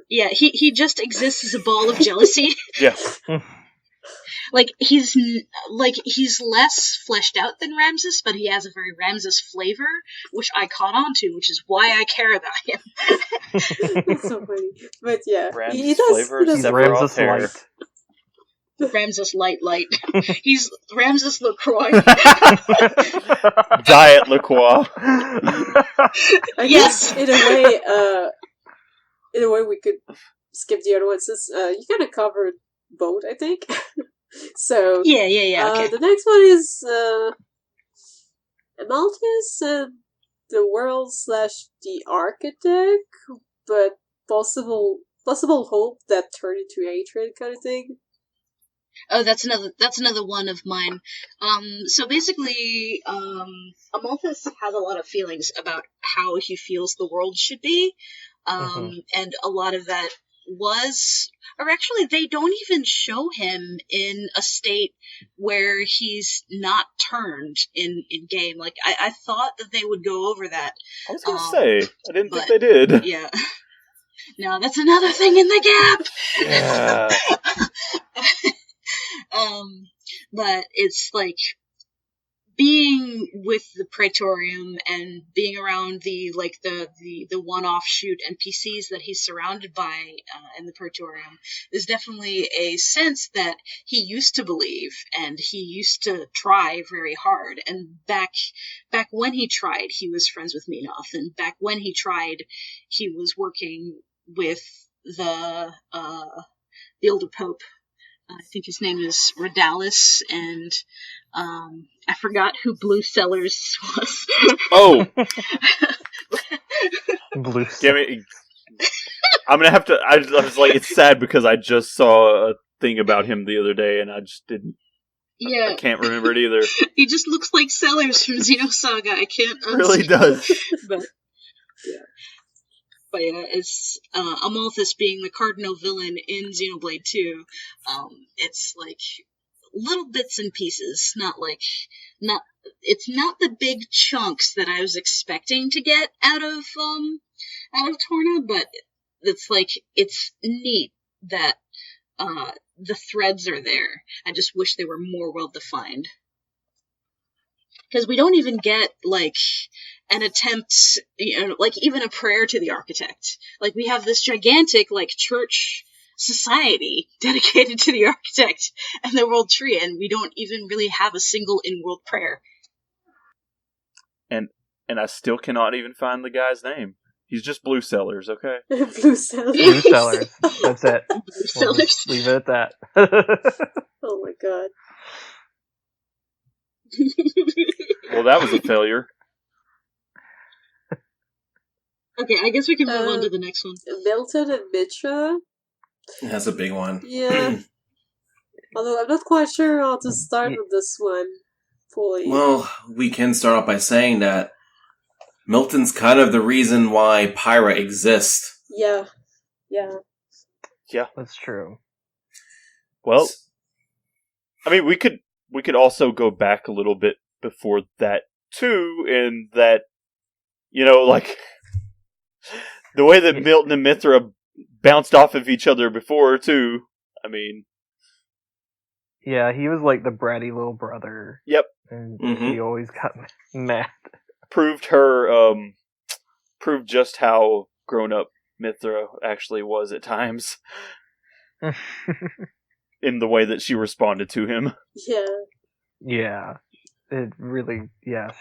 Yeah, he just exists as a ball of jealousy. Yeah. Like he's less fleshed out than Ramses, but he has a very Ramses flavor, which I caught on to, which is why I care about him. That's so funny. But yeah, Ramses flavor, He's Ramses Light. Ramses Light. He's Ramses LaCroix. Diet LaCroix. I Yes. guess in a way we could skip the other ones. Since you kind of covered both, I think. So Yeah. Okay. The next one is Amalthus and the world / the architect, but possible hope that turned into hatred kind of thing. Oh, that's another one of mine. So basically, Amalthus has a lot of feelings about how he feels the world should be, and a lot of that or actually, they don't even show him in a state where he's not turned in game. Like, I thought that they would go over that. I was gonna say, I didn't think they did. Yeah. No, that's another thing in the gap! Yeah. But it's like being with the Praetorium and being around the one offshoot NPCs that he's surrounded by in the Praetorium, there's definitely a sense that he used to believe and he used to try very hard. And back when he tried, he was friends with Menoth, and back when he tried, he was working with the older pope. I think his name is Radalis, and I forgot who Blue Sellers was. Oh! Blue. Give me. I'm gonna have to. I was like, it's sad because I just saw a thing about him the other day, and I just didn't. Yeah, I can't remember it either. He just looks like Sellers from Xenosaga. I can't. It really does. But yeah, it's Amalthus being the cardinal villain in Xenoblade 2. It's like little bits and pieces, it's not the big chunks that I was expecting to get out of Torna, but it's like, it's neat that the threads are there. I just wish they were more well defined. Because we don't even get, like, an attempt, like, even a prayer to the architect. Like, we have this gigantic, like, church society dedicated to the architect and the world tree, and we don't even really have a single in-world prayer. And I still cannot even find the guy's name. He's just Blue Sellers, okay? Blue Sellers. Blue Sellers. That's it. Blue Sellers. Leave it at that. Oh my god. Well, that was a failure. Okay, I guess we can move on to the next one. Milton and Mitra. That's a big one. Yeah. Although I'm not quite sure how to start with this one fully. Well, we can start off by saying that Milton's kind of the reason why Pyra exists. Yeah. Yeah. That's true. Well, I mean, we could also go back a little bit before that too, in that, like the way that Milton and Mithra bounced off of each other before too. I mean, yeah, he was like the bratty little brother. Yep. And he always got mad. Proved just how grown up Mithra actually was at times. In the way that she responded to him. Yeah. Yeah. It really,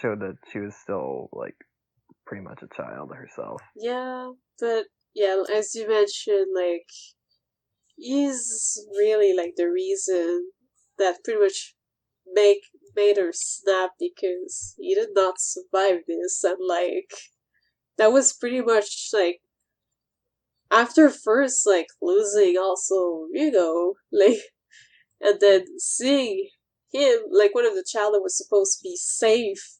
showed that she was still, like, pretty much a child herself. Yeah, but, as you mentioned, like, he's really, like, the reason that pretty much made her snap because he did not survive this, and like that was pretty much like after first like losing also like, and then seeing him like one of the child that was supposed to be safe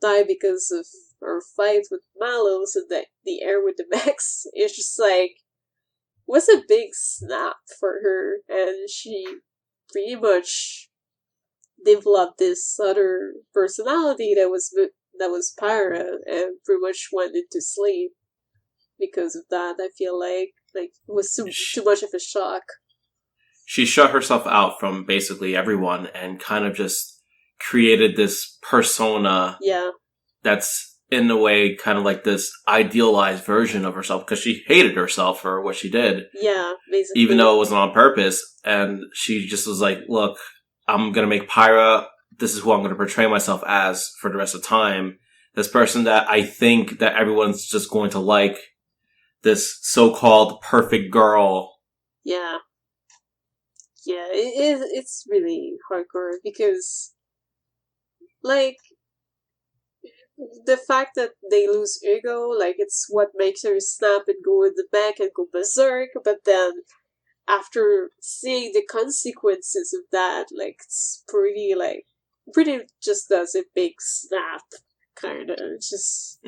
die because of her fight with Mallows and the air with the mechs. It's just like was a big snap for her, and she pretty much developed this other personality that was Pyra, and pretty much went into sleep because of that. I feel like it was too much of a shock. She shut herself out from basically everyone and kind of just created this persona. Yeah. That's in a way kind of like this idealized version of herself because she hated herself for what she did. Yeah, basically. Even though it wasn't on purpose, and she just was like, "Look, I'm gonna make Pyra. This is who I'm gonna portray myself as for the rest of time. This person that I think that everyone's just going to like. This so-called perfect girl." Yeah. Yeah, it's really hardcore because, like, the fact that they lose ego, like, it's what makes her snap and go in the back and go berserk, but then after seeing the consequences of that, like, it's pretty just does a big snap, kind of, just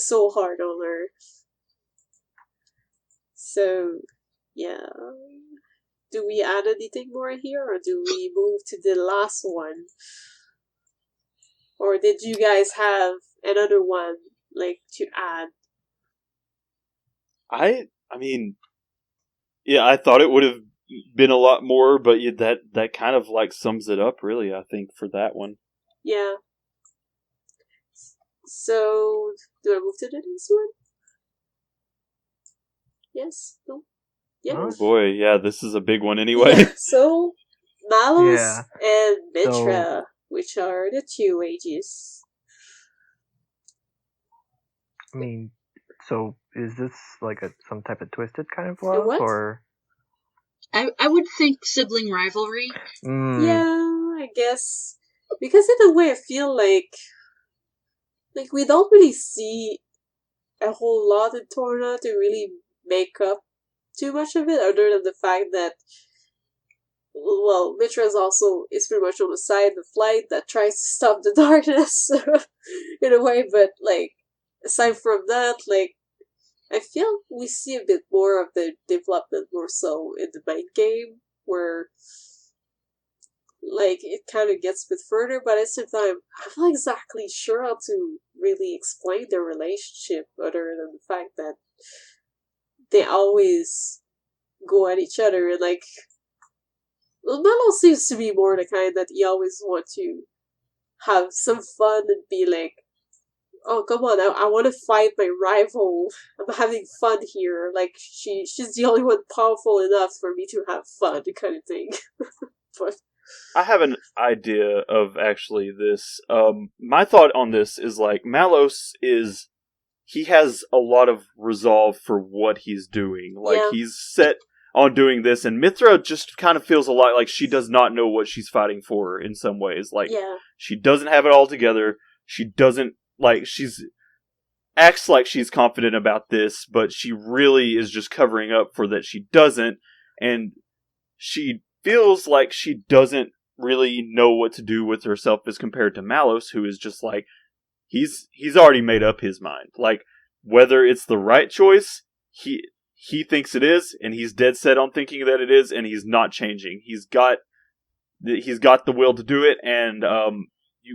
so hard on her. So, yeah. Do we add anything more here, or do we move to the last one? Or did you guys have another one, like, to add? I mean, yeah, I thought it would have been a lot more, but that kind of, like, sums it up, really, I think, for that one. Yeah. So, do I move to the next one? Yes? No? Yeah. Oh boy, yeah, this is a big one anyway. Yeah. So, Malus and Mitra, which are the two ages. I mean, so is this like some type of twisted kind of love, or? I would think sibling rivalry. Yeah, I guess because in a way I feel like we don't really see a whole lot in Torna to really make up too much of it, other than the fact that, well, Mitra is pretty much on the side of the flight that tries to stop the darkness in a way, but like aside from that, like I feel we see a bit more of the development more so in the main game, where like it kind of gets a bit further, but at the same time I'm not exactly sure how to really explain their relationship other than the fact that they always go at each other, and like Mello seems to be more the kind that you always want to have some fun and be like, oh come on, I want to fight my rival. I'm having fun here. Like she's the only one powerful enough for me to have fun, kind of thing. But I have an idea of actually this. My thought on this is like Malos he has a lot of resolve for what he's doing. Like he's set on doing this, and Mithra just kind of feels a lot like she does not know what she's fighting for in some ways. Like she doesn't have it all together. She doesn't acts like she's confident about this, but she really is just covering up for that she doesn't, and she feels like she doesn't really know what to do with herself as compared to Malos, who is just like, he's already made up his mind. Like, whether it's the right choice, he thinks it is, and he's dead set on thinking that it is, and he's not changing. He's got the will to do it, and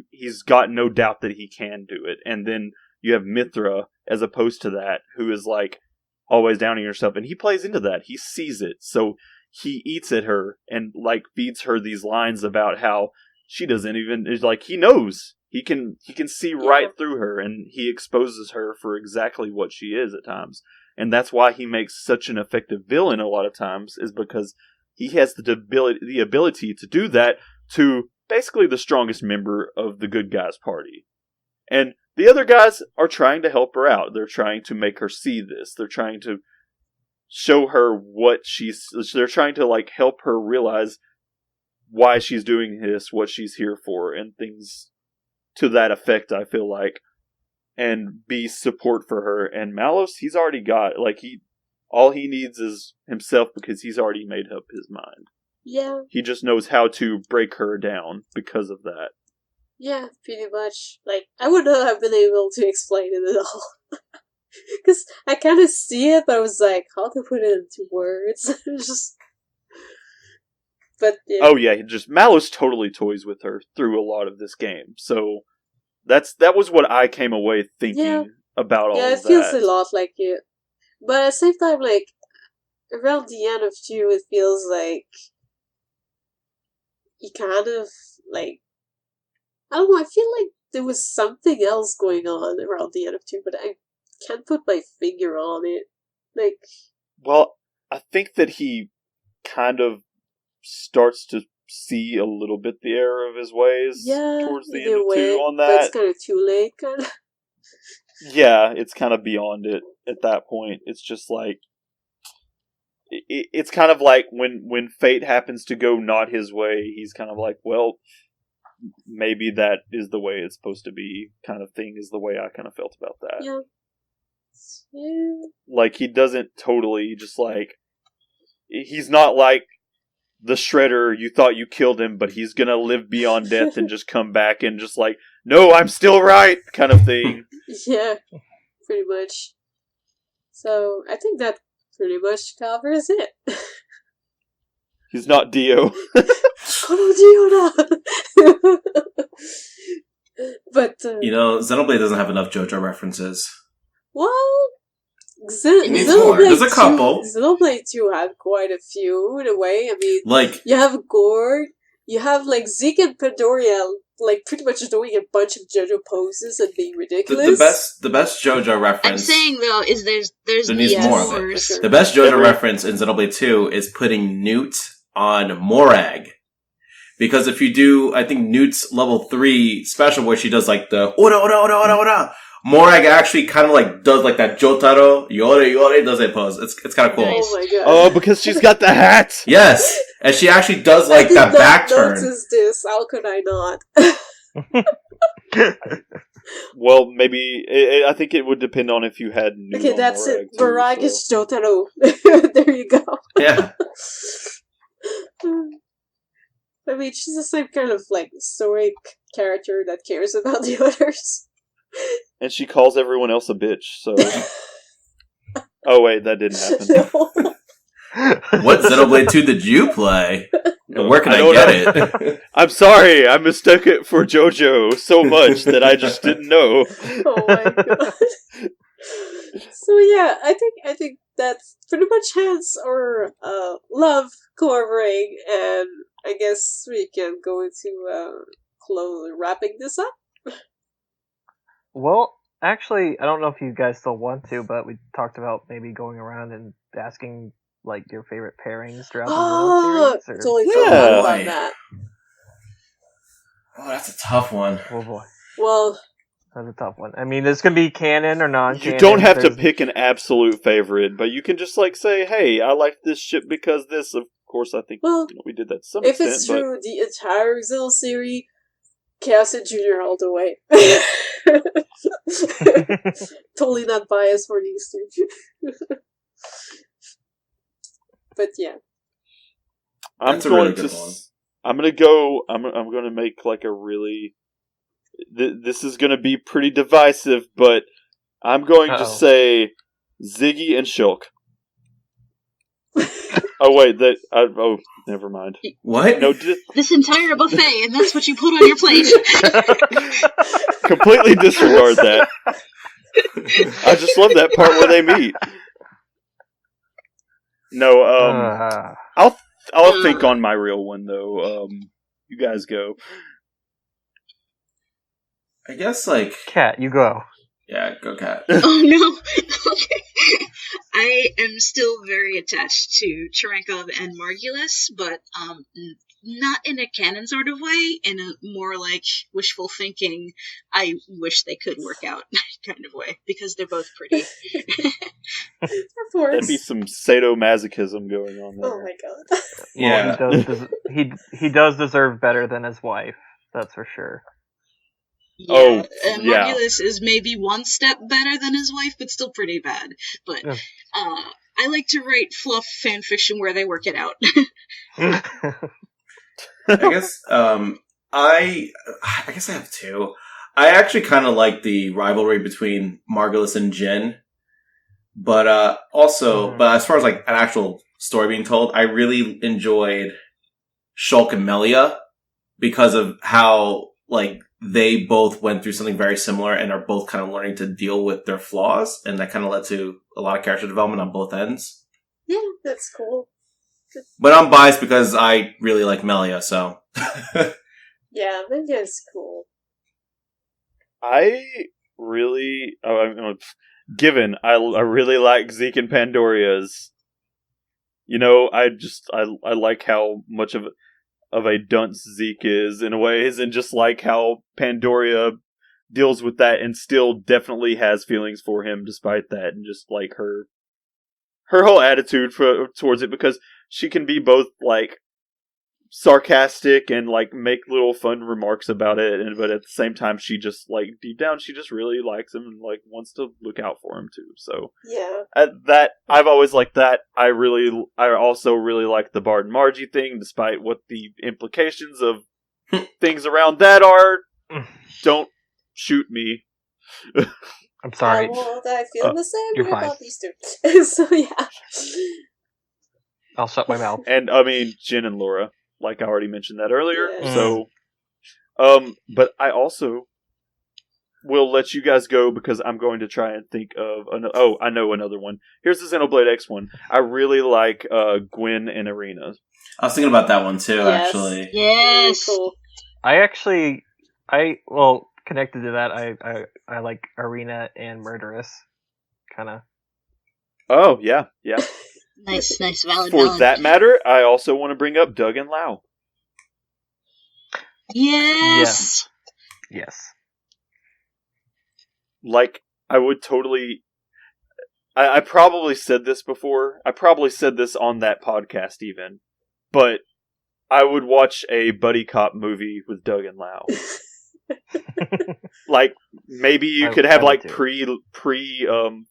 he's got no doubt that he can do it. And then you have Mithra, as opposed to that, who is like always downing herself, and he plays into that. He sees it, so he eats at her and like feeds her these lines about how she doesn't even, is like, he knows. He can see right through her, and he exposes her for exactly what she is at times. And that's why he makes such an effective villain a lot of times, is because he has the ability to do that to basically the strongest member of the good guys party. And the other guys are trying to help her out. They're trying to make her see this. They're trying to show her what they're trying to like help her realize why she's doing this, what she's here for, and things to that effect, I feel like. And be support for her. And Malos, he's already got, like, all he needs is himself because he's already made up his mind. Yeah. He just knows how to break her down because of that. Yeah, pretty much. Like, I would not have been able to explain it at all. Because I kind of see it, but I was like, how to put it into words? Just... But, yeah. Oh yeah, Malos totally toys with her through a lot of this game. So, that was what I came away thinking about all of that. Yeah, it feels a lot like it. But at the same time, like, around the end of 2, it feels like you kind of, like, I don't know, I feel like there was something else going on around the end of 2, but I can't put my finger on it. Like... Well, I think that he kind of starts to see a little bit the error of his ways towards the end of 2 on that. But it's kind of too late, kind of. Yeah, it's kind of beyond it at that point. It's just like... It's kind of like when fate happens to go not his way, he's kind of like, well, maybe that is the way it's supposed to be, kind of thing, is the way I kind of felt about that. Yeah. Like, he doesn't totally just like... He's not like the Shredder, you thought you killed him, but he's gonna live beyond death and just come back and just like, no, I'm still right, kind of thing. Yeah, pretty much. So, I think that pretty much covers it. He's not Dio. Oh, Dio now! But, Xenoblade doesn't have enough JoJo references. Well... There's a couple. Xenoblade 2 had quite a few, in a way. I mean, like, you have Gord, you have, like, Zeke and Pandoria, like, pretty much doing a bunch of JoJo poses and being ridiculous. The best JoJo reference... I'm saying, though, is there's needs more of it. Sure. The best JoJo reference in Xenoblade 2 is putting Newt on Morag. Because if you do, I think Newt's level 3 special where she does, like, the ora, ora, ora, ora, ora, Morag actually kind of like does like that Jotaro Yore does a pose. It's kind of cool. Oh my god! Oh, because she's got the hat. Yes, and she actually does like that back turn. Notice this? How could I not? Well, maybe I think it would depend on if you had. Okay, that's Morag it. Morag is Jotaro. There you go. Yeah. I mean, she's the same kind of like stoic character that cares about the others. And she calls everyone else a bitch, so... Oh wait, that didn't happen. No. What Xenoblade 2 did you play? And where can I get it? I'm sorry, I mistook it for JoJo so much that I just didn't know. Oh my god. So yeah, I think that's pretty much hence our love collaborating, and I guess we can go into wrapping this up. Well, actually, I don't know if you guys still want to, but we talked about maybe going around and asking, like, your favorite pairings throughout the series. Totally forgot about that. Oh, that's a tough one. Oh boy. Well, that's a tough one. I mean, this can be canon or non-canon. You don't have to pick an absolute favorite, but you can just, like, say, hey, I like this ship because this. Of course, I think we did that to some extent. If it's true, the entire Xeno series, Chaos and Junior all the way. Totally not biased for these two. But yeah. I'm going to make like a really... This is going to be pretty divisive, but I'm going to say Ziggy and Shulk. Oh wait, never mind. What? No, this entire buffet, and that's what you put on your plate. Completely disregard that. I just love that part where they meet. No, I'll think on my real one though. You guys go. I guess like Cat, you go. Yeah, go Cat. Oh no. Okay. I am still very attached to Cherenkov and Margulis, but not in a canon sort of way, in a more like wishful thinking, I wish they could work out kind of way, because they're both pretty. That'd be some sadomasochism going on there. Oh my god. Yeah. Well, he does deserve better than his wife. That's for sure. Yeah, Margulis is maybe one step better than his wife, but still pretty bad. But I like to write fluff fanfiction where they work it out. I guess I guess I have two. I actually kind of like the rivalry between Margulis and Jin, but but as far as like an actual story being told, I really enjoyed Shulk and Melia because of how like they both went through something very similar and are both kind of learning to deal with their flaws, and that kind of led to a lot of character development on both ends. Yeah, that's cool. But I'm biased because I really like Melia, so. Yeah, Melia is cool. I really, given I really like Zeke and Pandoria's. You know, I like how much of a dunce Zeke is in ways, and just like how Pandoria deals with that and still definitely has feelings for him despite that, and just like her whole attitude towards it, because she can be both like sarcastic and like make little fun remarks about it, but at the same time she just like deep down she just really likes him and like wants to look out for him too. So yeah, that I've always liked that. I also really like the Bard and Margie thing, despite what the implications of things around that are. Don't shoot me. I'm sorry. Well, I feel the same way fine. about these two. So yeah, I'll shut my mouth. And I mean Jin and Laura, like I already mentioned that earlier. Yeah. So, but I also will let you guys go because I'm going to try and think of I know another one. Here's the Xenoblade X one. I really like Gwen and Arena. I was thinking about that one too, Yes. actually. Yes. cool. Connected to that, I like Arena and Murderous, kind of. Oh yeah. Nice, valid. For that matter, I also want to bring up Doug and Lau. Yes. Yes. Like, I would totally... I probably said this before. I probably said this on that podcast even. But I would watch a buddy cop movie with Doug and Lau. Like, maybe you could have like pre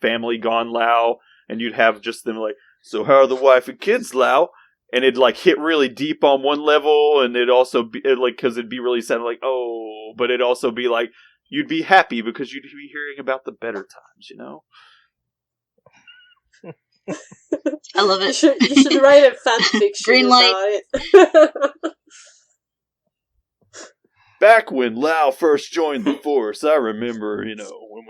Family Gone Lau, and you'd have just them like, so how are the wife and kids, Lau? And it'd like hit really deep on one level, and it'd also be like, because it'd be really sad, like, oh, but it'd also be like, you'd be happy because you'd be hearing about the better times, you know? I love it. You should write a fanfiction Green light. about it. Back when Lau first joined the force, I remember, you know, when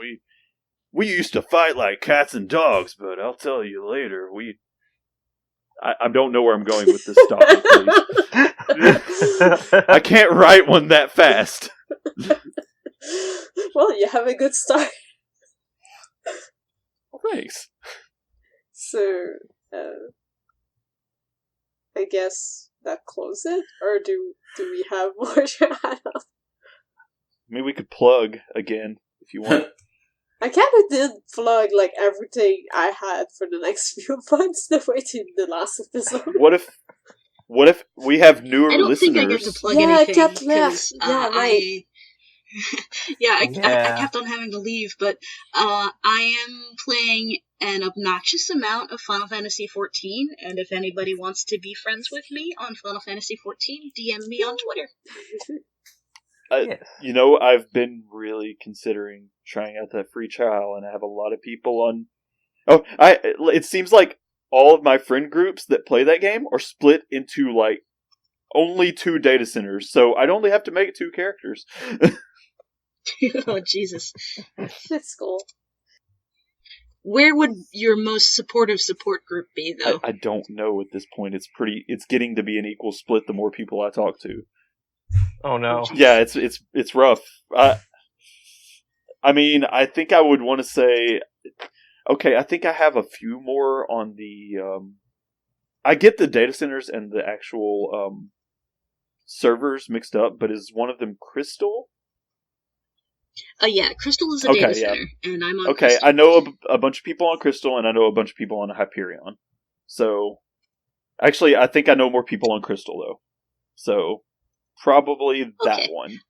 we used to fight like cats and dogs, but I'll tell you later, I don't know where I'm going with this topic, please. I can't write one that fast. Well, you have a good start. Thanks. So, I guess that closes it? Or do we have more to add on? I mean, we could plug again, if you want. I kind of did plug, like, everything I had for the next few months the way to the last episode. What if we have newer listeners? I don't think I get to plug Yeah, I anything. kept left. 'Cause, Yeah, right. I kept on having to leave, but I am playing an obnoxious amount of Final Fantasy XIV, and if anybody wants to be friends with me on Final Fantasy XIV, DM me on Twitter. Yes. You know, I've been really considering trying out that free trial, and I have a lot of people on... it seems like all of my friend groups that play that game are split into, like, only 2 data centers, so I'd only have to make 2 characters. Oh, Jesus. That's cool. Where would your most supportive support group be, though? I don't know at this point. It's getting to be an equal split the more people I talk to. Oh no. Yeah, it's rough. I mean, I think I would want to say, okay, I think I have a few more on the, I get the data centers and the actual, servers mixed up, but is one of them Crystal? Yeah, Crystal is a data center, and I'm on Crystal. I know a bunch of people on Crystal, and I know a bunch of people on Hyperion. So, actually, I think I know more people on Crystal, though. So, probably that one.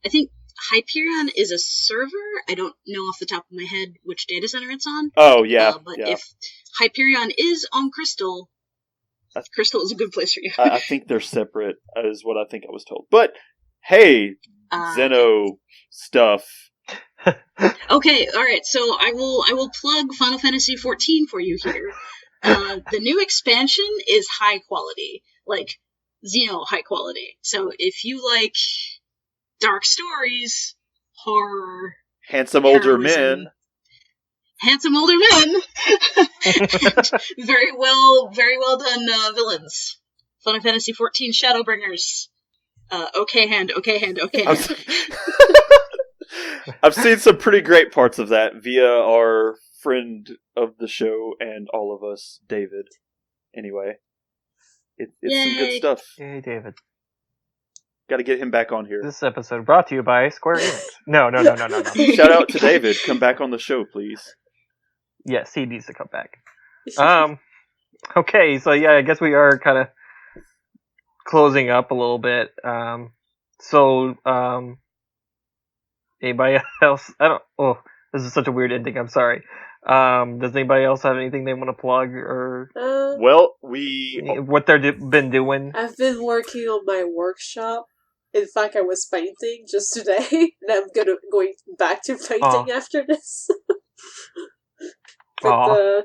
I think Hyperion is a server. I don't know off the top of my head which data center it's on. Oh, yeah. But if Hyperion is on Crystal, Crystal is a good place for you. I think they're separate, is what I think I was told. But, hey, Xeno stuff. Okay, alright, so I will plug Final Fantasy XIV for you here. The new expansion is high quality. Like, Xeno high quality. So if you like dark stories, horror, handsome older men, and very well done villains. Final Fantasy XIV Shadowbringers. Okay hand. I've seen some pretty great parts of that via our friend of the show and all of us, David. Anyway, it's some good stuff. Yay, David. Got to get him back on here. This episode brought to you by Square Enix. No. Shout out to David. Come back on the show, please. Yes, he needs to come back. Okay, so yeah, I guess we are kind of closing up a little bit. Anybody else? This is such a weird ending. I'm sorry. Does anybody else have anything they want to plug or? What they've been doing. I've been working on my workshop. In fact, I was painting just today, and I'm going back to painting after this. But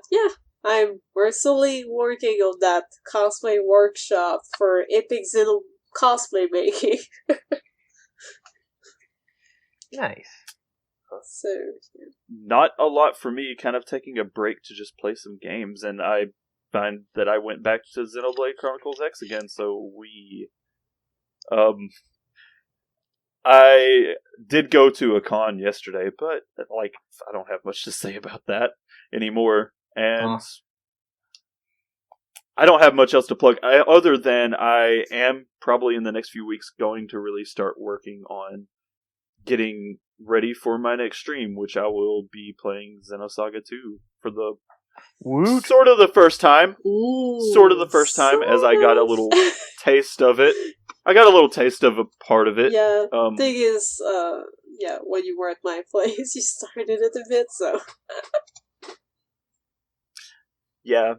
we're solely working on that cosplay workshop for Epic Xeno cosplay making. Nice. So, yeah. Not a lot for me, kind of taking a break to just play some games, and I find that I went back to Xenoblade Chronicles X again, so I did go to a con yesterday, but, like, I don't have much to say about that anymore, and I don't have much else to plug, other than I am probably in the next few weeks going to really start working on getting ready for my next stream, which I will be playing Xenosaga 2 for the sort of the first time. As I got a little taste of it. I got a little taste of a part of it. Yeah, thing is, when you were at my place, you started it a bit, so... Yeah,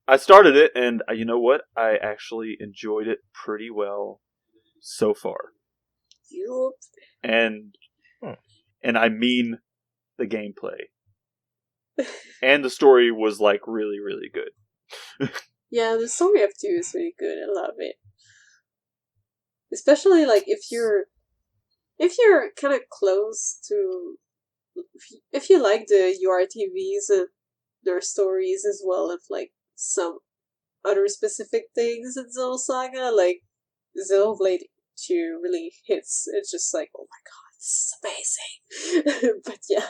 I started it, and you know what? I actually enjoyed it pretty well so far. Yup. And I mean the gameplay. And the story was, like, really, really good. Yeah, the story of 2 is really good. I love it. Especially, like, if you're kind of close to... If you like the URTVs and their stories as well as, like, some other specific things in Xenosaga, like, Xenoblade 2 really hits. It's just like, oh my god, this is amazing. But yeah,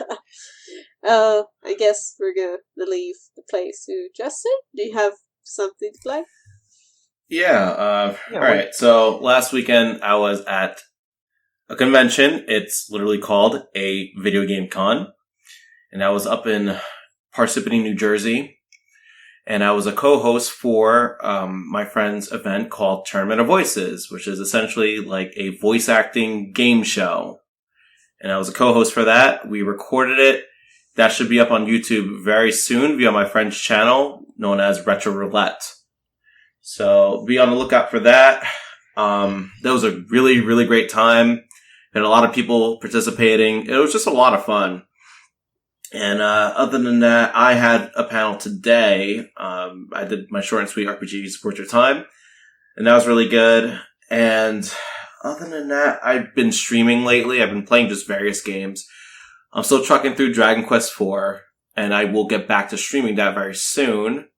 I guess we're gonna leave the place to Justin. Do you have something to play? Alright, so last weekend I was at a convention. It's literally called a video game con, and I was up in Parsippany, New Jersey. And I was a co-host for my friend's event called Tournament of Voices, which is essentially like a voice acting game show. And I was a co-host for that. We recorded it. That should be up on YouTube very soon via my friend's channel known as Retro Roulette. So be on the lookout for that. That was a really, really great time. Had a lot of people participating. It was just a lot of fun. And other than that, I had a panel today. I did my short and sweet RPG Support Your Time, and that was really good. And other than that, I've been streaming lately. I've been playing just various games. I'm still trucking through Dragon Quest IV, and I will get back to streaming that very soon.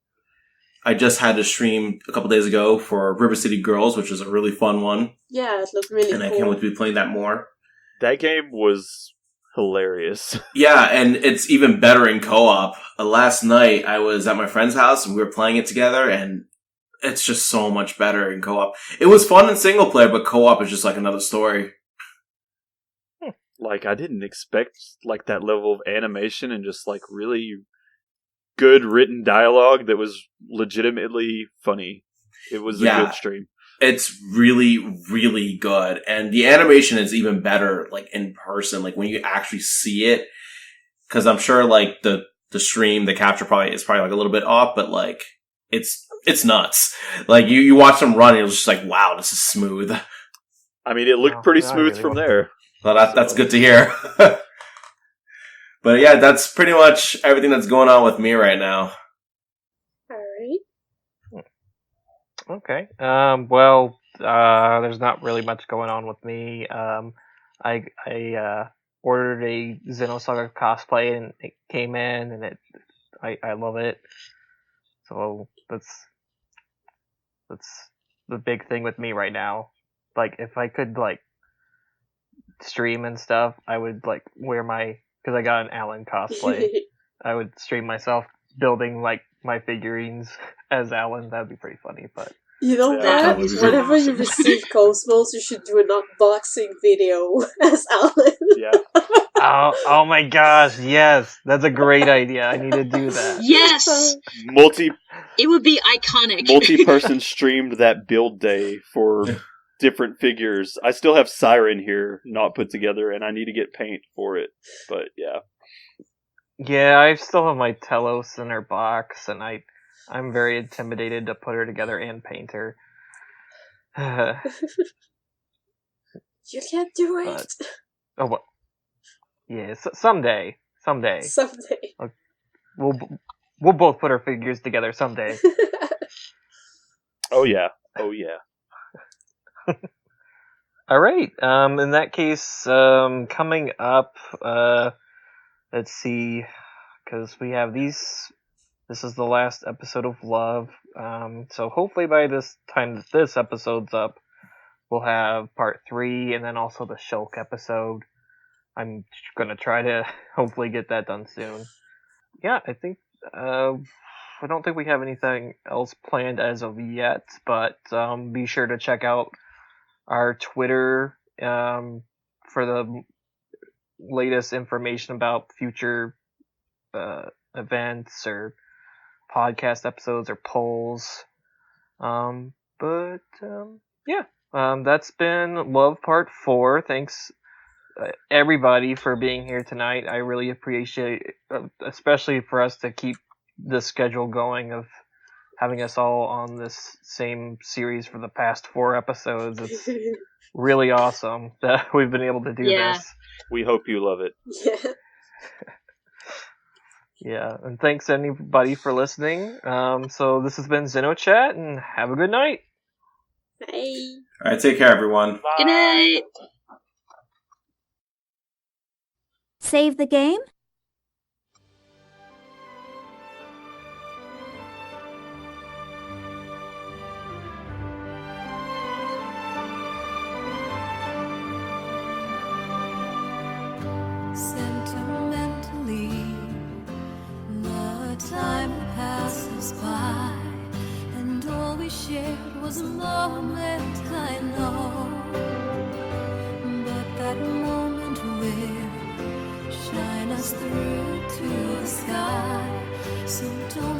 I just had to stream a couple days ago for River City Girls, which is a really fun one. Yeah, it looked really cool. And I can't wait to be playing that more. That game was hilarious. Yeah, and it's even better in co-op. Last night, I was at my friend's house, and we were playing it together, and it's just so much better in co-op. It was fun in single player, but co-op is just like another story. like, I didn't expect, like, that level of animation and just, like, really good written dialogue that was legitimately funny. It was a good stream. It's really, really good. And the animation is even better, like, in person, like, when you actually see it. Because I'm sure, like, the stream, the capture is probably, like, a little bit off, but, like, it's nuts. Like, you watch them run, and it was just like, wow, this is smooth. I mean, it looked pretty smooth from there. Well, that's good to hear. But yeah, that's pretty much everything that's going on with me right now. Alright. Okay. Well, there's not really much going on with me. I ordered a Xenosaga cosplay and it came in, and I love it. So that's the big thing with me right now. Like, if I could, like, stream and stuff, I would, like, wear because I got an Alan cosplay. I would stream myself building, like, my figurines as Alan. That'd be pretty funny, but... You know what? Whenever you receive Cosmos, you should do an unboxing video as Alan. Yeah. Oh my gosh, yes. That's a great idea. I need to do that. Yes! It would be iconic. Multi-person streamed that build day for different figures. I still have Siren here, not put together, and I need to get paint for it. But, yeah. Yeah, I still have my Telos in her box, and I'm very intimidated to put her together and paint her. You can't do it. Oh, well. Yeah, someday. Someday. We'll both put our figures together someday. Oh yeah. Oh yeah. All right. In that case, coming up, let's see, because we have these. This is the last episode of Love. So hopefully by this time that this episode's up, we'll have part 3 and then also the Shulk episode. I'm gonna try to hopefully get that done soon. Yeah, I think I don't think we have anything else planned as of yet, but be sure to check out our Twitter for the latest information about future events or podcast episodes or polls. That's been Love Part 4. Thanks everybody for being here tonight. I really appreciate it, especially for us to keep the schedule going of having us all on this same series for the past 4 episodes. It's really awesome that we've been able to do this. We hope you love it. Yeah. Yeah, and thanks anybody for listening. So this has been XenoChat, and have a good night. Bye. Alright, take care, everyone. Good night. Save the game? Sentimentally, the time passes by, and all we shared was a moment, I know. But that moment will shine us through to the sky. So don't